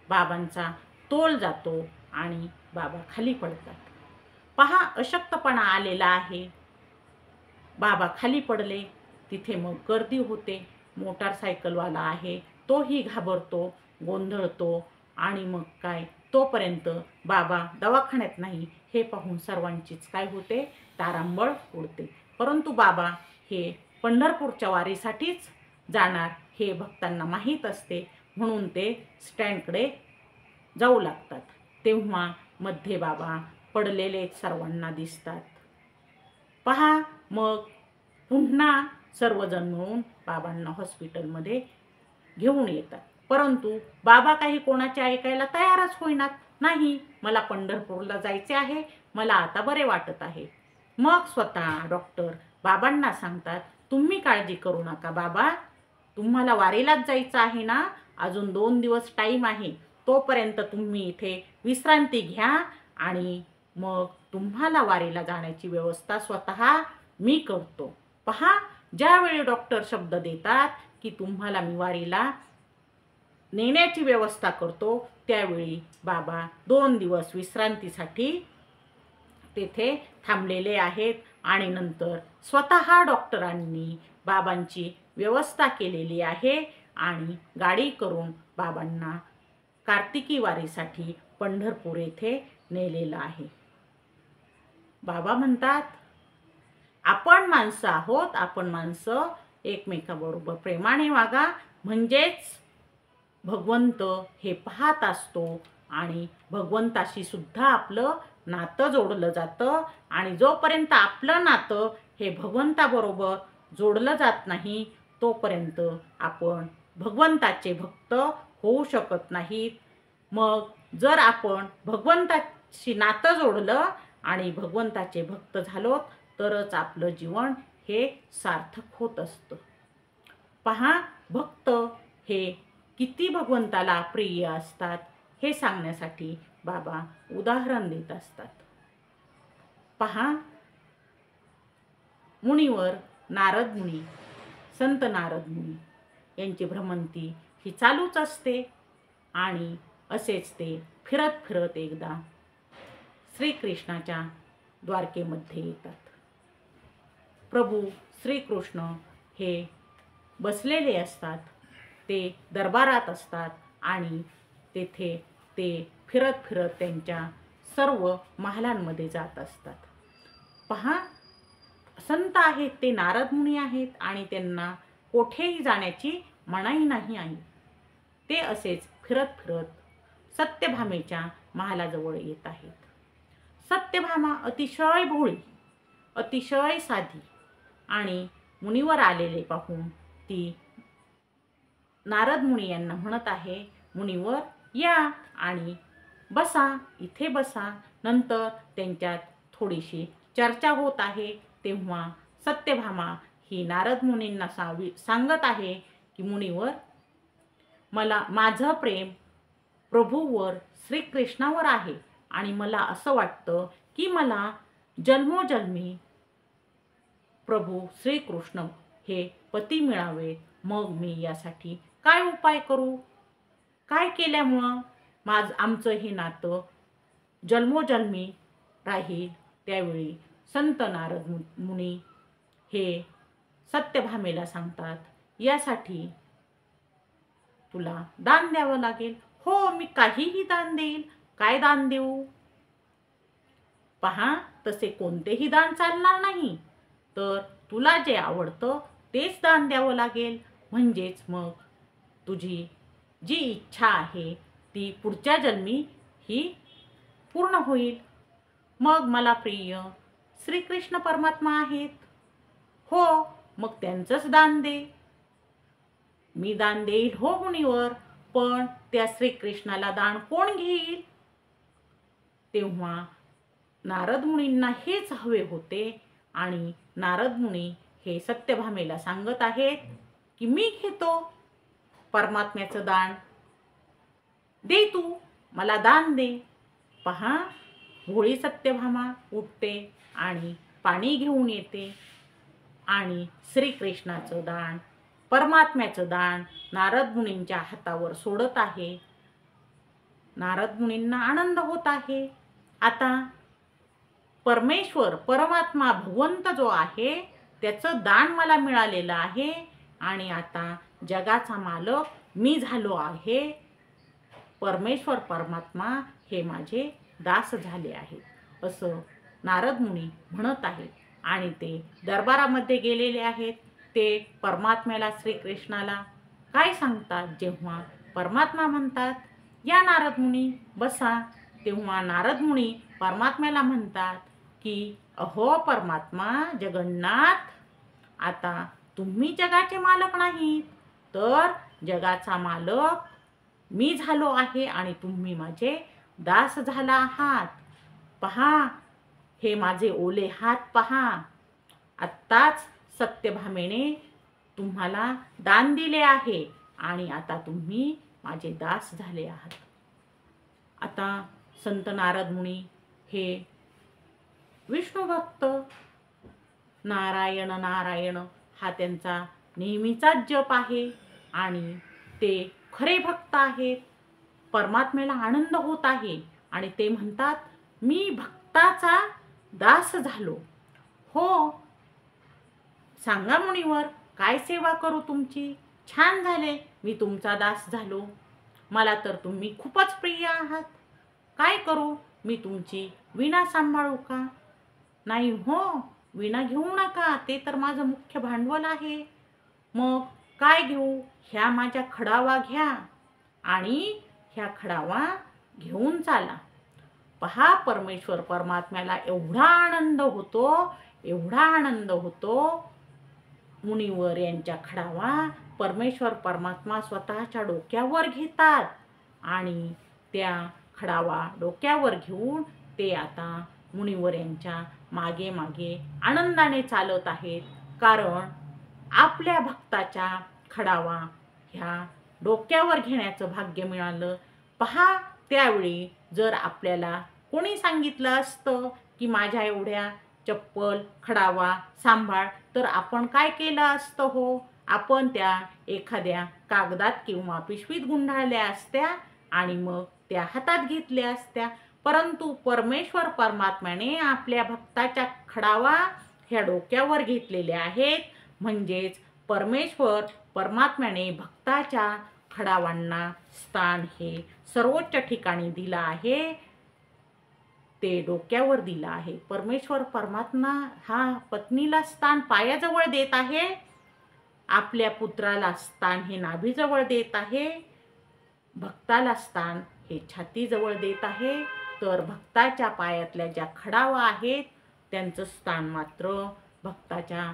बाबांचा तोल जातो आणि बाबा खाली पडतात. पहा, अशक्तपणा आलेला आहे. बाबा खाली पडले. तिथे मग गर्दी होते. मोटारसायकलवाला आहे तोही घाबरतो, गोंधळतो आणि मग काय, तोपर्यंत बाबा दवाखान्यात नाही हे पाहून सर्वांचीच काय होते, तारांबळ उडते. परंतु बाबा हे पंढरपूरच्या वारीसाठीच जाणार हे भक्तांना माहीत असते, म्हणून ते स्टँडकडे जाऊ लागतात. तेव्हा मध्ये बाबा पडलेले सर्वांना दिसतात. पहा, मग पुन्हा सर्वजण मिळून बाबांना हॉस्पिटलमध्ये घेऊन येतात. परंतु बाबा काही कोणाचे ऐकायला तयारच होईनात. नाही, मला पंढरपूरला जायचे आहे, मला आता बरे वाटत आहे. मग स्वतः डॉक्टर बाबांना सांगतात, तुम्ही काळजी करू नका बाबा, तुम्हाला वारीलाच जायचं आहे ना, अजून 2 दिवस टाईम आहे. तोपर्यंत तुम्ही इथे विश्रांती घ्या आणि मग तुम्हाला वारीला जाण्याची व्यवस्था स्वतः मी करतो. पहा, ज्यावेळी डॉक्टर शब्द देतात की तुम्हाला मी वारीला नेण्याची व्यवस्था करतो त्यावेळी बाबा 2 दिवस विश्रांतीसाठी तेथे थांबलेले आहेत आणि नंतर स्वतः डॉक्टरांनी बाबांची व्यवस्था केलेली आहे आणि गाडी करून बाबांना कार्तिकी वारीसाठी पंढरपूर येथे नेलेलं आहे. बाबा म्हणतात, आपण माणसं आहोत, आपण माणसं एकमेकाबरोबर प्रेमाने वागा, म्हणजेच भगवंत हे पाहत असतो आणि भगवंताशी सुद्धा आपलं नातं जोडलं जातं. आणि जोपर्यंत आपलं नातं हे भगवंताबरोबर जोडलं जात नाही तोपर्यंत आपण भगवंताचे भक्त होऊ शकत नाहीत. मग जर आपण भगवंताशी नातं जोडलं आणि भगवंताचे भक्त झालो तरच आपलं जीवन हे सार्थक होत असतं. पहा, भक्त हे किती भगवंताला प्रिय असतात हे सांगण्यासाठी बाबा उदाहरण देत असतात. पहा, मुनीवर नारद मुनी, संत नारद मुनी यांची भ्रमंती ही चालूच असते आणि असेच ते फिरत फिरत एकदा श्रीकृष्णाच्या द्वारकेमध्ये येतात. प्रभू श्रीकृष्ण हे बसलेले असतात, ते दरबारात असतात आणि तेथे ते फिरत फिरत त्यांच्या सर्व महालांमध्ये जात असतात. पहा, संत आहेत ते नारद मुनी आहेत आणि त्यांना कोठेही जाण्याची मनाई नाही आहे. ते असेच फिरत फिरत सत्यभामेच्या महालाजवळ येत आहेत. सत्यभामा अतिशय भोळी, अतिशय साधी आणि मुनीवर आलेले पाहून ती नारद मुनी यांना म्हणत आहे, मुनीवर या आणि बसा, इथे बसा. नंतर त्यांच्यात थोडीशी चर्चा होत आहे. तेव्हा सत्यभामा ही नारद मुनींना सांगत आहे की मुनीवर, माझं प्रेम प्रभूवर श्रीकृष्णावर आहे आणि मला असं वाटतं की मला जन्मोजन्मी प्रभू श्रीकृष्ण हे पती मिळावे. मग मी यासाठी काय उपाय करू? काय केल्यामुळं आमचं हे नातं जन्मोजन्मी राहील? त्यावेळी संत नारद मुनी हे सत्यभामेला सांगतात, यासाठी तुला दान द्यावं लागेल. हो, मी काहीही दान देईल. काय दान देऊ? पहा, तसे कोणतेही दान चालणार नाही, तर तुला जे आवडतं तेच दान द्यावं लागेल. म्हणजेच मग तुझी जी इच्छा आहे ती पुढच्या जन्मी ही पूर्ण होईल. मग मला प्रिय श्रीकृष्ण परमात्मा आहेत. हो, मग त्यांचंच दान दे. मी दान देईल हो मुनीवर, पण त्या श्रीकृष्णाला दान कोण घेईल? तेव्हा नारद मुनींना हेच हवे होते आणि नारद मुनी हे सत्यभामेला सांगत आहेत की मी घेतो परमात्म्याचं दान. दे, तू मला दान दे. पहा, भोळी सत्यभामा उठते आणि पाणी घेऊन येते आणि श्रीकृष्णाचं दान, परमात्म्याचं दान नारद मुनींच्या हातावर सोडत आहे. नारद मुनींना आनंद होत आहे. आता परमेश्वर, परमात्मा, भगवंत जो आहे त्याचं दान मला मिळालेलं आहे आणि आता जगाचा मालक मी झालो आहे. परमेश्वर परमात्मा हे माझे दास झाले आहेत, असं नारद मुनी म्हणत आहेत. आणि ते दरबारामध्ये गेलेले आहेत. ते परमात्म्याला, श्रीकृष्णाला काय सांगतात? जेव्हा परमात्मा म्हणतात, या नारद मुनी बसा, तेव्हा नारद मुनी परमात्म्याला म्हणतात की अहो परमात्मा, जगन्नाथ, आता तुम्ही जगाचे मालक नाहीत, तर जगाचा मालक मी झालो आहे आणि तुम्ही माझे दास झाला आहात. पहा, हे माझे ओले हात पहा. आत्ताच सत्यभामेने तुम्हाला दान दिले आहे आणि आता तुम्ही माझे दास झाले आहात. आता संत नारद मुनी हे विष्णू भक्त, नारायण नारायण हा त्यांचा नेहमीचाच जप आहे आणि ते खरे भक्त आहेत, परमात्म्याला आनंद होत आहे आणि ते म्हणतात मी भक्ताचा दास झालो. हो, सांगा मुनिवर, काय सेवा करू तुमची? छान झाले, मी तुमचा दास झालो. मला तर तुम्ही खूपच प्रिय आहात. काय करू, मी तुमची वीणा सांभाळू का? नाही हो, वीणा घेऊ नका, ते तर माझं मुख्य भांडवल आहे. मग काय घेऊ? ह्या माझ्या खडावा घ्या आणि ह्या खडावा घेऊन चाला. पहा, परमेश्वर परमात्म्याला एवढा आनंद होतो, एवढा आनंद होतो. मुनिवर यांच्या खडावा परमेश्वर परमात्मा स्वतःच्या डोक्यावर घेतात आणि त्या खडावा डोक्यावर घेऊन ते आता मुनिवर यांच्या मागे मागे आनंदाने चालत आहेत. कारण आपल्या भक्ताच्या खडावा ह्या डोक्यावर घेण्याचं भाग्य मिळालं. पहा, त्यावेळी जर आपल्याला कोणी सांगितलं असतं की माझ्या एवढ्या चप्पल खडावा सांभाळ, तर आपण काय केलं असतं हो? आपण त्या एखाद्या कागदात किंवा पिशवीत गुंडाळल्या असत्या आणि मग त्या हातात घेतल्या असत्या. परंतु परमेश्वर परमात्म्याने आपल्या भक्ताच्या खडावा ह्या डोक्यावर घेतलेल्या आहेत. म्हणजेच परमेश्वर परमात्म्याने भक्ताच्या खडावांना स्थान हे सर्वोच्च ठिकाणी दिलं आहे, ते डोक्यावर दिलं आहे. परमेश्वर परमात्मा हा पत्नीला स्थान पायाजवळ देत आहे, आपल्या पुत्राला स्थान हे नाभीजवळ देत आहे, भक्ताला स्थान हे छातीजवळ देत आहे. तर भक्ताच्या पायातल्या ज्या खडावा आहेत त्यांचं स्थान मात्र भक्ताच्या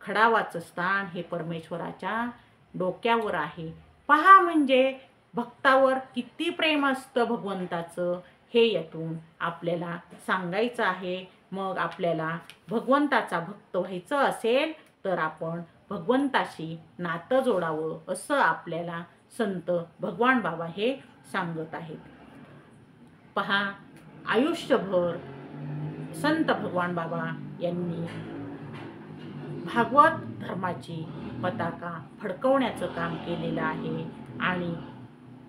खडावाचं स्थान हे परमेश्वराच्या डोक्यावर आहे. पहा, म्हणजे भक्तावर किती प्रेम असतं भगवंताचं, हे यातून आपल्याला सांगायचं आहे. मग आपल्याला भगवंताचा भक्त व्हायचं असेल तर आपण भगवंताशी नातं जोडावं, असं आपल्याला संत भगवान बाबा हे सांगत आहेत. पहा, आयुष्यभर संत भगवान बाबा यांनी भागवत धर्माची पताका फडकवण्याचं काम केलेलं आहे आणि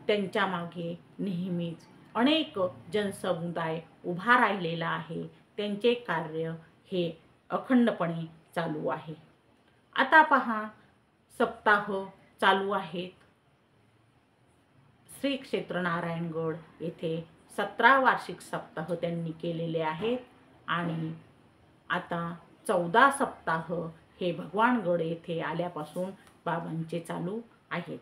त्यांच्या मागे नेहमीच अनेक जनसमुदाय उभा राहिलेला आहे. त्यांचे कार्य हे अखंडपणे चालू आहे. आता पहा, सप्ताह चालू आहेत. श्री क्षेत्र नारायणगड येथे 17 वार्षिक सप्ताह त्यांनी केलेले आहेत आणि आता 14 सप्ताह हे भगवानगड येथे आल्यापासून बाबांचे चालू आहेत.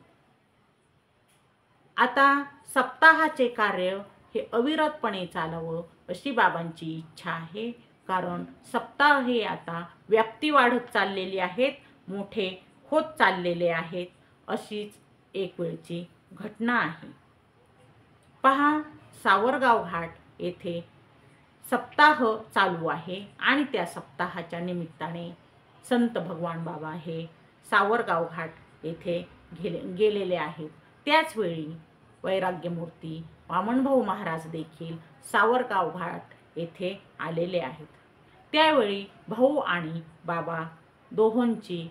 आता सप्ताहाचे कार्य हे अविरतपणे चालावं अशी बाबांची इच्छा आहे. कारण सप्ताह हे आता व्याप्ती वाढत चाललेली आहेत, मोठे होत चाललेले आहेत, अशीच एक वेळची घटना आहे. पहा, सावरगाव घाट येथे सप्ताह चालू आहे आणि त्या सप्ताहाच्या निमित्ताने संत भगवान बाबा हे सावरगाव घाट येथे गेलेले आहेत. त्याचवेळी वैराग्यमूर्ती वामनभाऊ महाराज देखील सावरगाव घाट येथे आलेले आहेत. त्यावेळी भाऊ आणि बाबा दोहोंची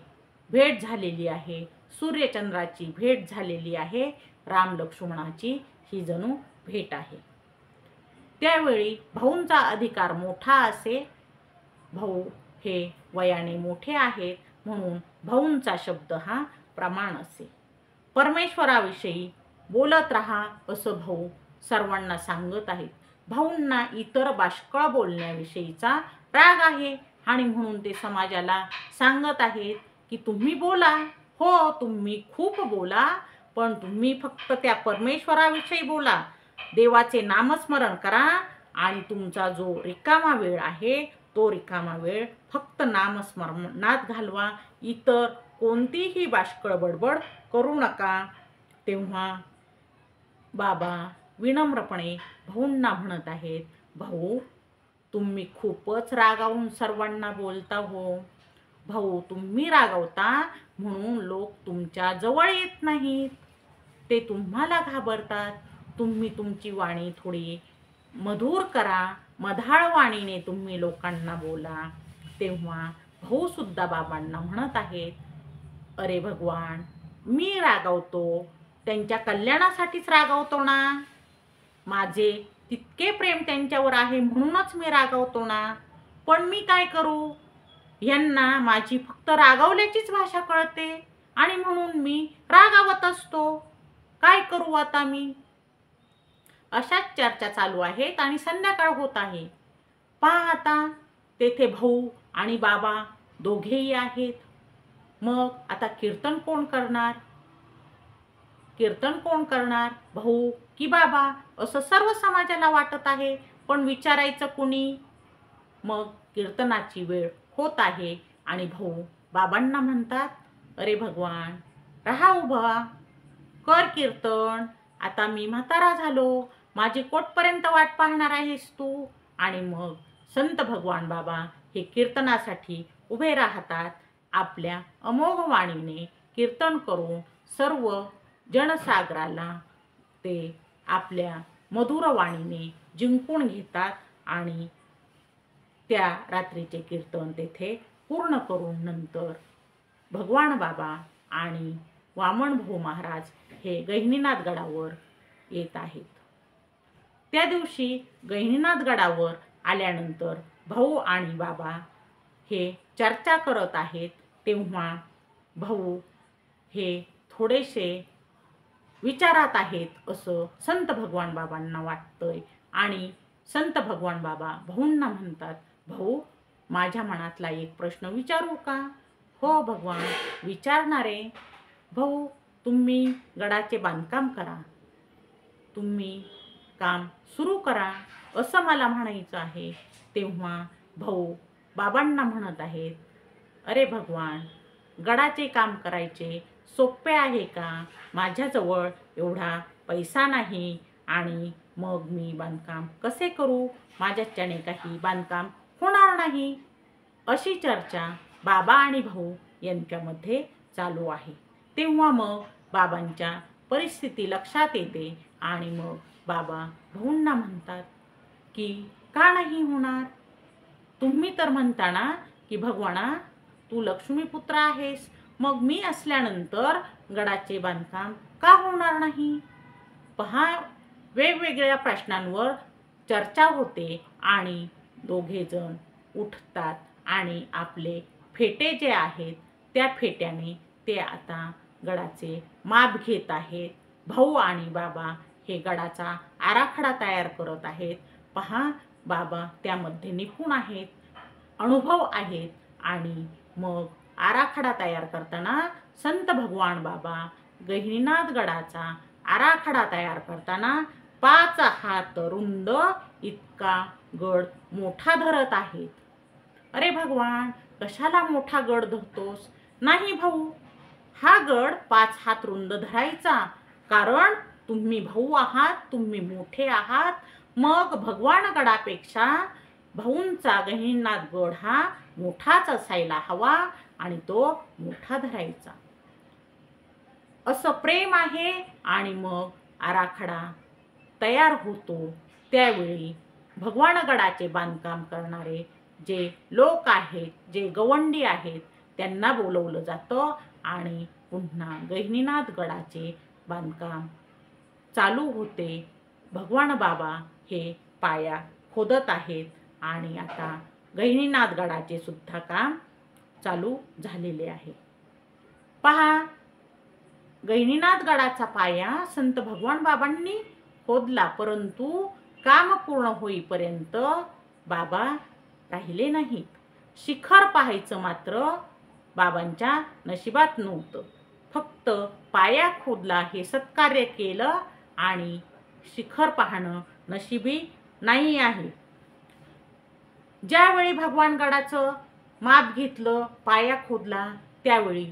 भेट झालेली आहे, सूर्यचंद्राची भेट झालेली आहे, राम लक्ष्मणाची ही जणू भेट आहे. त्यावेळी भाऊंचा अधिकार मोठा असे, भाऊ हे वयाने मोठे आहेत म्हणून भाऊंचा शब्द हा प्रमाण असे. परमेश्वराविषयी बोलत राहा असं भाऊ सर्वांना सांगत आहेत. भाऊंना इतर बाष्कळ बोलण्याविषयीचा राग आहे आणि म्हणून ते समाजाला सांगत आहेत की तुम्ही बोला, हो तुम्ही खूप बोला, पण तुम्ही फक्त त्या परमेश्वराविषयी बोला, देवाचे नामस्मरण करा आणि तुमचा जो रिकामा वेळ आहे तो रिकामा वेळ फक्त नामस्मरणात घालवा, इतर कोणतीही बाष्कळ बडबड करू नका. तेव्हा बाबा विनम्रपणे भाऊंना म्हणत आहेत, भाऊ तुम्ही खूपच रागावून सर्वांना बोलता हो. भाऊ, तुम्ही रागावता म्हणून लोक तुमच्या जवळ येत नाहीत, ते तुम्हाला घाबरतात. तुम्ही तुमची वाणी थोडी मधुर करा, मधाळ वाणीने तुम्ही लोकांना बोला. तेव्हा भाऊ सुद्धा बाबांना म्हणत आहेत, अरे भगवान, मी रागावतो त्यांच्या कल्याणासाठीच रागावतो ना. माझे तितके प्रेम त्यांच्यावर आहे म्हणूनच मी रागावतो ना. पण मी काय करू, यांना माझी फक्त रागावल्याचीच भाषा कळते आणि म्हणून मी रागावत असतो. काय करू आता मी. अशाच चर्चा चालू आहेत आणि संध्याकाळ होत आहे. पहा आता तेथे भाऊ आणि बाबा दोघेही आहेत. मग आता कीर्तन कोण करणार. कीर्तन कोण करणार, भाऊ की बाबा, असं सर्व समाजाला वाटत आहे. पण विचारायचं कुणी. मग कीर्तनाची वेळ होत आहे आणि भाऊ बाबांना म्हणतात, अरे भगवान, राहा उभा, कर कीर्तन. आता मी म्हातारा झालो, माझी कोटपर्यंत वाट पाहणार आहेस तू. आणि मग संत भगवान बाबा हे कीर्तनासाठी उभे राहतात. आपल्या अमोघ वाणीने कीर्तन करून सर्व जनसागराला ते आपल्या मधुर वाणीने जिंकून घेतात आणि त्या रात्रीचे कीर्तन तेथे पूर्ण करून नंतर भगवान बाबा आणि वामन भाऊ महाराज हे गहिनीनाथ गडावर येत आहेत. त्या दिवशी गहिनीनाथ गडावर आल्यानंतर भाऊ आणि बाबा हे चर्चा करत आहेत. तेव्हा भाऊ हे थोडेसे विचारात आहेत असं संत भगवान बाबांना वाटतंय आणि संत भगवान बाबा भाऊंना म्हणतात, भाऊ, माझ्या मनातला एक प्रश्न विचारू का. हो भगवान, विचारणारे. भाऊ, तुम्ही गडाचे बांधकाम करा, तुम्ही काम सुरू करा असं मला म्हणायचं आहे. तेव्हा भाऊ बाबांना म्हणत आहेत, अरे भगवान, गडाचे काम करायचे सोपे आहे का. माझ्याजवळ एवढा पैसा नाही आणि मग मी बांधकाम कसे करू. माझ्याच्याने काही बांधकाम होणार नाही. अशी चर्चा बाबा आणि भाऊ यांच्यामध्ये चालू आहे. तेव्हा मग बाबांच्या परिस्थिती लक्षात येते आणि मग बाबा भाऊंना म्हणतात की का नाही होणार. तुम्ही तर म्हणता ना की भगवाना, तू लक्ष्मीपुत्र आहेस, मग मी असल्यानंतर गडाचे बांधकाम का होणार नाही. पहा, वेगवेगळ्या प्रश्नांवर चर्चा होते आणि दोघेजण उठतात आणि आपले फेटे जे आहेत त्या फेट्याने ते आता गडाचे माप घेत आहेत. भाऊ आणि बाबा हे गडाचा आराखडा तयार करत आहेत. पहा, बाबा त्यामध्ये निपुण आहेत, अनुभव आहेत आणि मग आराखडा तयार करताना संत भगवान बाबा गहिनीनाथ गडाचा आराखडा तयार करताना 5 हात रुंद इतका गड मोठा धरत आहेत. अरे भगवान, कशाला मोठा गड धरतोस. नाही भाऊ, हा गड 5 हात रुंद धरायचा कारण तुम्ही भाऊ आहात, तुम्ही मोठे आहात. मग भगवान गडापेक्षा भाऊंचा गहिनीनाथ गड हा मोठाच असायला हवा आणि तो मोठा धरायचा असं प्रेम आहे. आणि मग आराखडा तयार होतो. त्यावेळी भगवान गडाचे बांधकाम करणारे जे लोक आहेत, जे गवंडी आहेत, त्यांना बोलवलं जातं आणि पुन्हा गहिनीनाथ गडाचे बांधकाम चालू होते. भगवान बाबा हे पाया खोदत आहेत आणि आता गहिनीनाथ गडाचे सुद्धा काम चालू झालेले आहे. पहा, गहिनीनाथ गडाचा पाया संत भगवान बाबांनी खोदला, परंतु काम पूर्ण होईपर्यंत बाबा राहिले नाहीत. शिखर पाहायचं मात्र बाबांच्या नशिबात नव्हतं. फक्त पाया खोदला, हे सत्कार्य केलं आणि शिखर पाहणं नशिबी नाही आहे. ज्यावेळी भगवान गडाचं माप घेतलं, पाया खोदला, त्यावेळी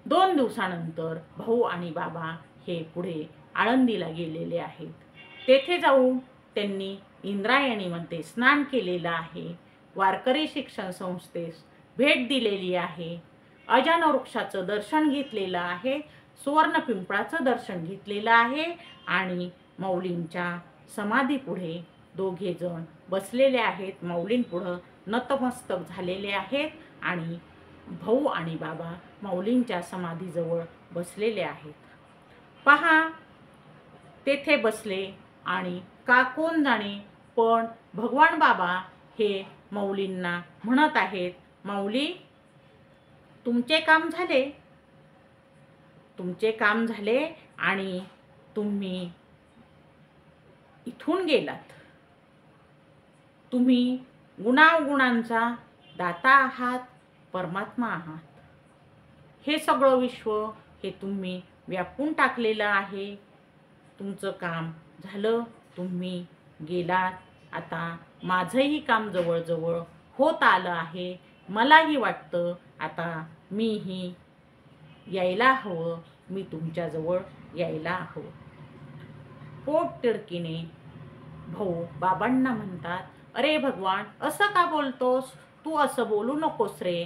2 दिवसानंतर भाऊ आणि बाबा हे पुढे आळंदीला गेलेले आहेत. तेथे जाऊन त्यांनी इंद्रायणीमध्ये स्नान केलेलं आहे. वारकरी शिक्षण संस्थेस भेट दिलेली आहे. अजान वृक्षाचं दर्शन घेतलेलं आहे. सुवर्ण पिंपळाचं दर्शन घेतलेलं आहे आणि माऊलींच्या समाधीपुढे दोघेजण बसलेले आहेत. माऊलींपुढं नतमस्तक झालेले आहेत आणि भाऊ आणि बाबा माऊलींच्या समाधीजवळ बसलेले आहेत. पहा तेथे बसले आणि का कोण जाणे, पण भगवान बाबा हे माऊलींना म्हणत आहेत, माऊली तुमचे काम झाले, तुमचे काम झाले आणि तुम्ही इथून गेलात. तुम्ही गुणागुणांचा दाता आहात, परमात्मा आहात. हे सगळं विश्व हे तुम्ही व्यापून टाकलेलं आहे. तुमचं काम झालं, तुम्ही गेलात. आता माझंही काम जवळजवळ होत आलं आहे. मलाही वाटतं आता मीही यायला हवं, मी तुमच्याजवळ यायला हवं. पोट तिडकीने भाऊ बाबांना म्हणतात, अरे भगवान असं का बोलतोस, तू असं बोलू नकोस रे.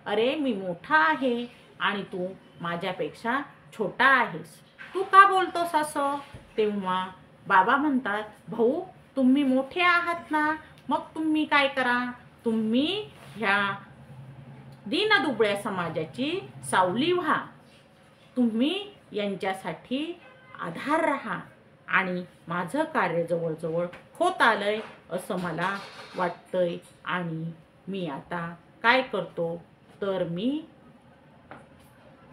अरे मी मोठा आहे आणि तू माझ्यापेक्षा छोटा आहेस, तू का बोलतोस असं. तेव्हा बाबा म्हणतात, भाऊ तुम्ही मोठे आहात ना, मग तुम्ही काय करा, तुम्ही ह्या दीनदुबळ्या समाजाची सावली व्हा, तुम्ही यांच्यासाठी आधार राहा. आणि माझं कार्य जवळजवळ होत आलंय असं मला वाटतंय. आणि मी आता काय करतो तर मी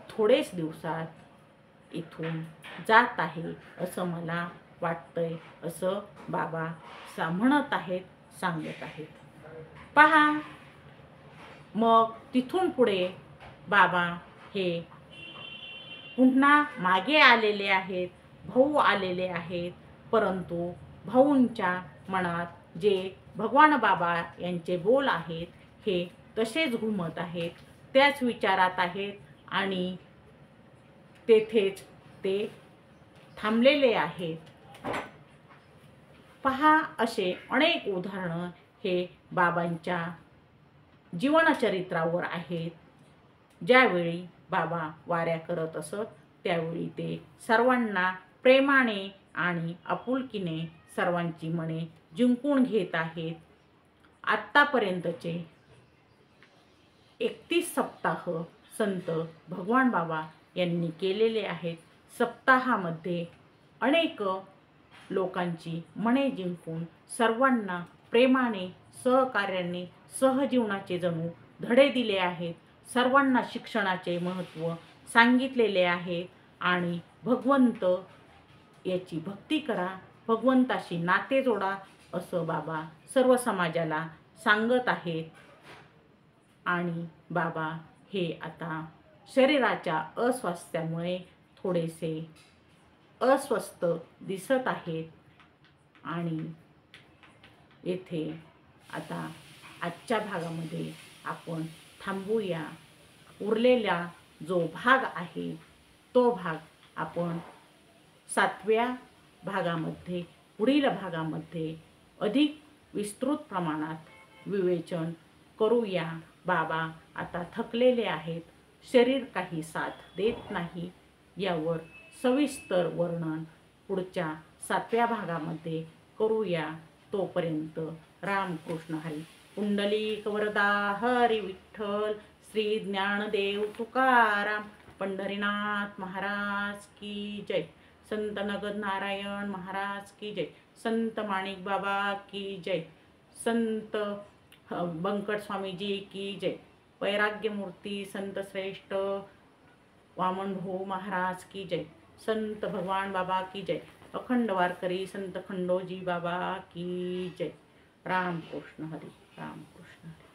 थोडेच दिवसात इथून जात आहे असं मला वाटतंय, असं बाबा म्हणत आहेत, सांगत आहेत. पहा मग तिथून पुढे बाबा हे पुन्हा मागे आलेले आहेत, भाऊ आलेले आहेत. परंतु भाऊंच्या मनात जे भगवान बाबा यांचे बोल आहेत हे तसेच घुमत आहेत, त्याच विचारात आहेत आणि तेथेच ते थांबलेले आहेत. पहा असे अनेक उदाहरणं हे बाबांच्या जीवनचरित्रावर आहेत. ज्यावेळी बाबा वाऱ्या करत असत त्यावेळी ते सर्वांना प्रेमाने आणि आपुलकीने सर्वांची मने जिंकून घेत आहेत. आत्तापर्यंतचे 31 सप्ताह संत भगवान बाबा यांनी केलेले आहेत. सप्ताहामध्ये अनेक लोकांची मने जिंकून सर्वांना प्रेमाने, सहकार्याने, सहजीवनाचे जणू धडे दिले आहेत. सर्वांना शिक्षणाचे महत्त्व सांगितलेले आहे आणि भगवंत याची भक्ती करा, भगवंताशी नाते जोडा असं बाबा सर्व समाजाला सांगत आहेत. आणि बाबा हे आता शरीराच्या अस्वास्थ्यामुळे थोडेसे अस्वस्थ दिसत आहेत. आणि येथे आता आजच्या भागामध्ये आपण थांबूया. उरलेला जो भाग आहे तो भाग आपण 7व्या भागामध्ये, पुढील भागामध्ये अधिक विस्तृत प्रमाणात विवेचन करूया. बाबा आता थकलेले आहेत, शरीर काही साथ देत नाही. यावर सविस्तर वर्णन पुढच्या 7व्या भागामध्ये करूया. तोपर्यंत रामकृष्ण हरी. पुंडलिक वरदा हरी विठ्ठल. श्री ज्ञानदेव तुकाराम पंढरीनाथ महाराज की जय. संत नगद नारायण महाराज की जय. संत माणिक बाबा की जय. संत बंकट स्वामीजी की जय. वैराग्य मूर्ती संत श्रेष्ठ वामन भाऊ महाराज की जय. संत भगवान बाबा की जय. अखंड वारकरी संत खंडोजी बाबा की जय. रामकृष्ण हरी. रामकृष्ण हरी.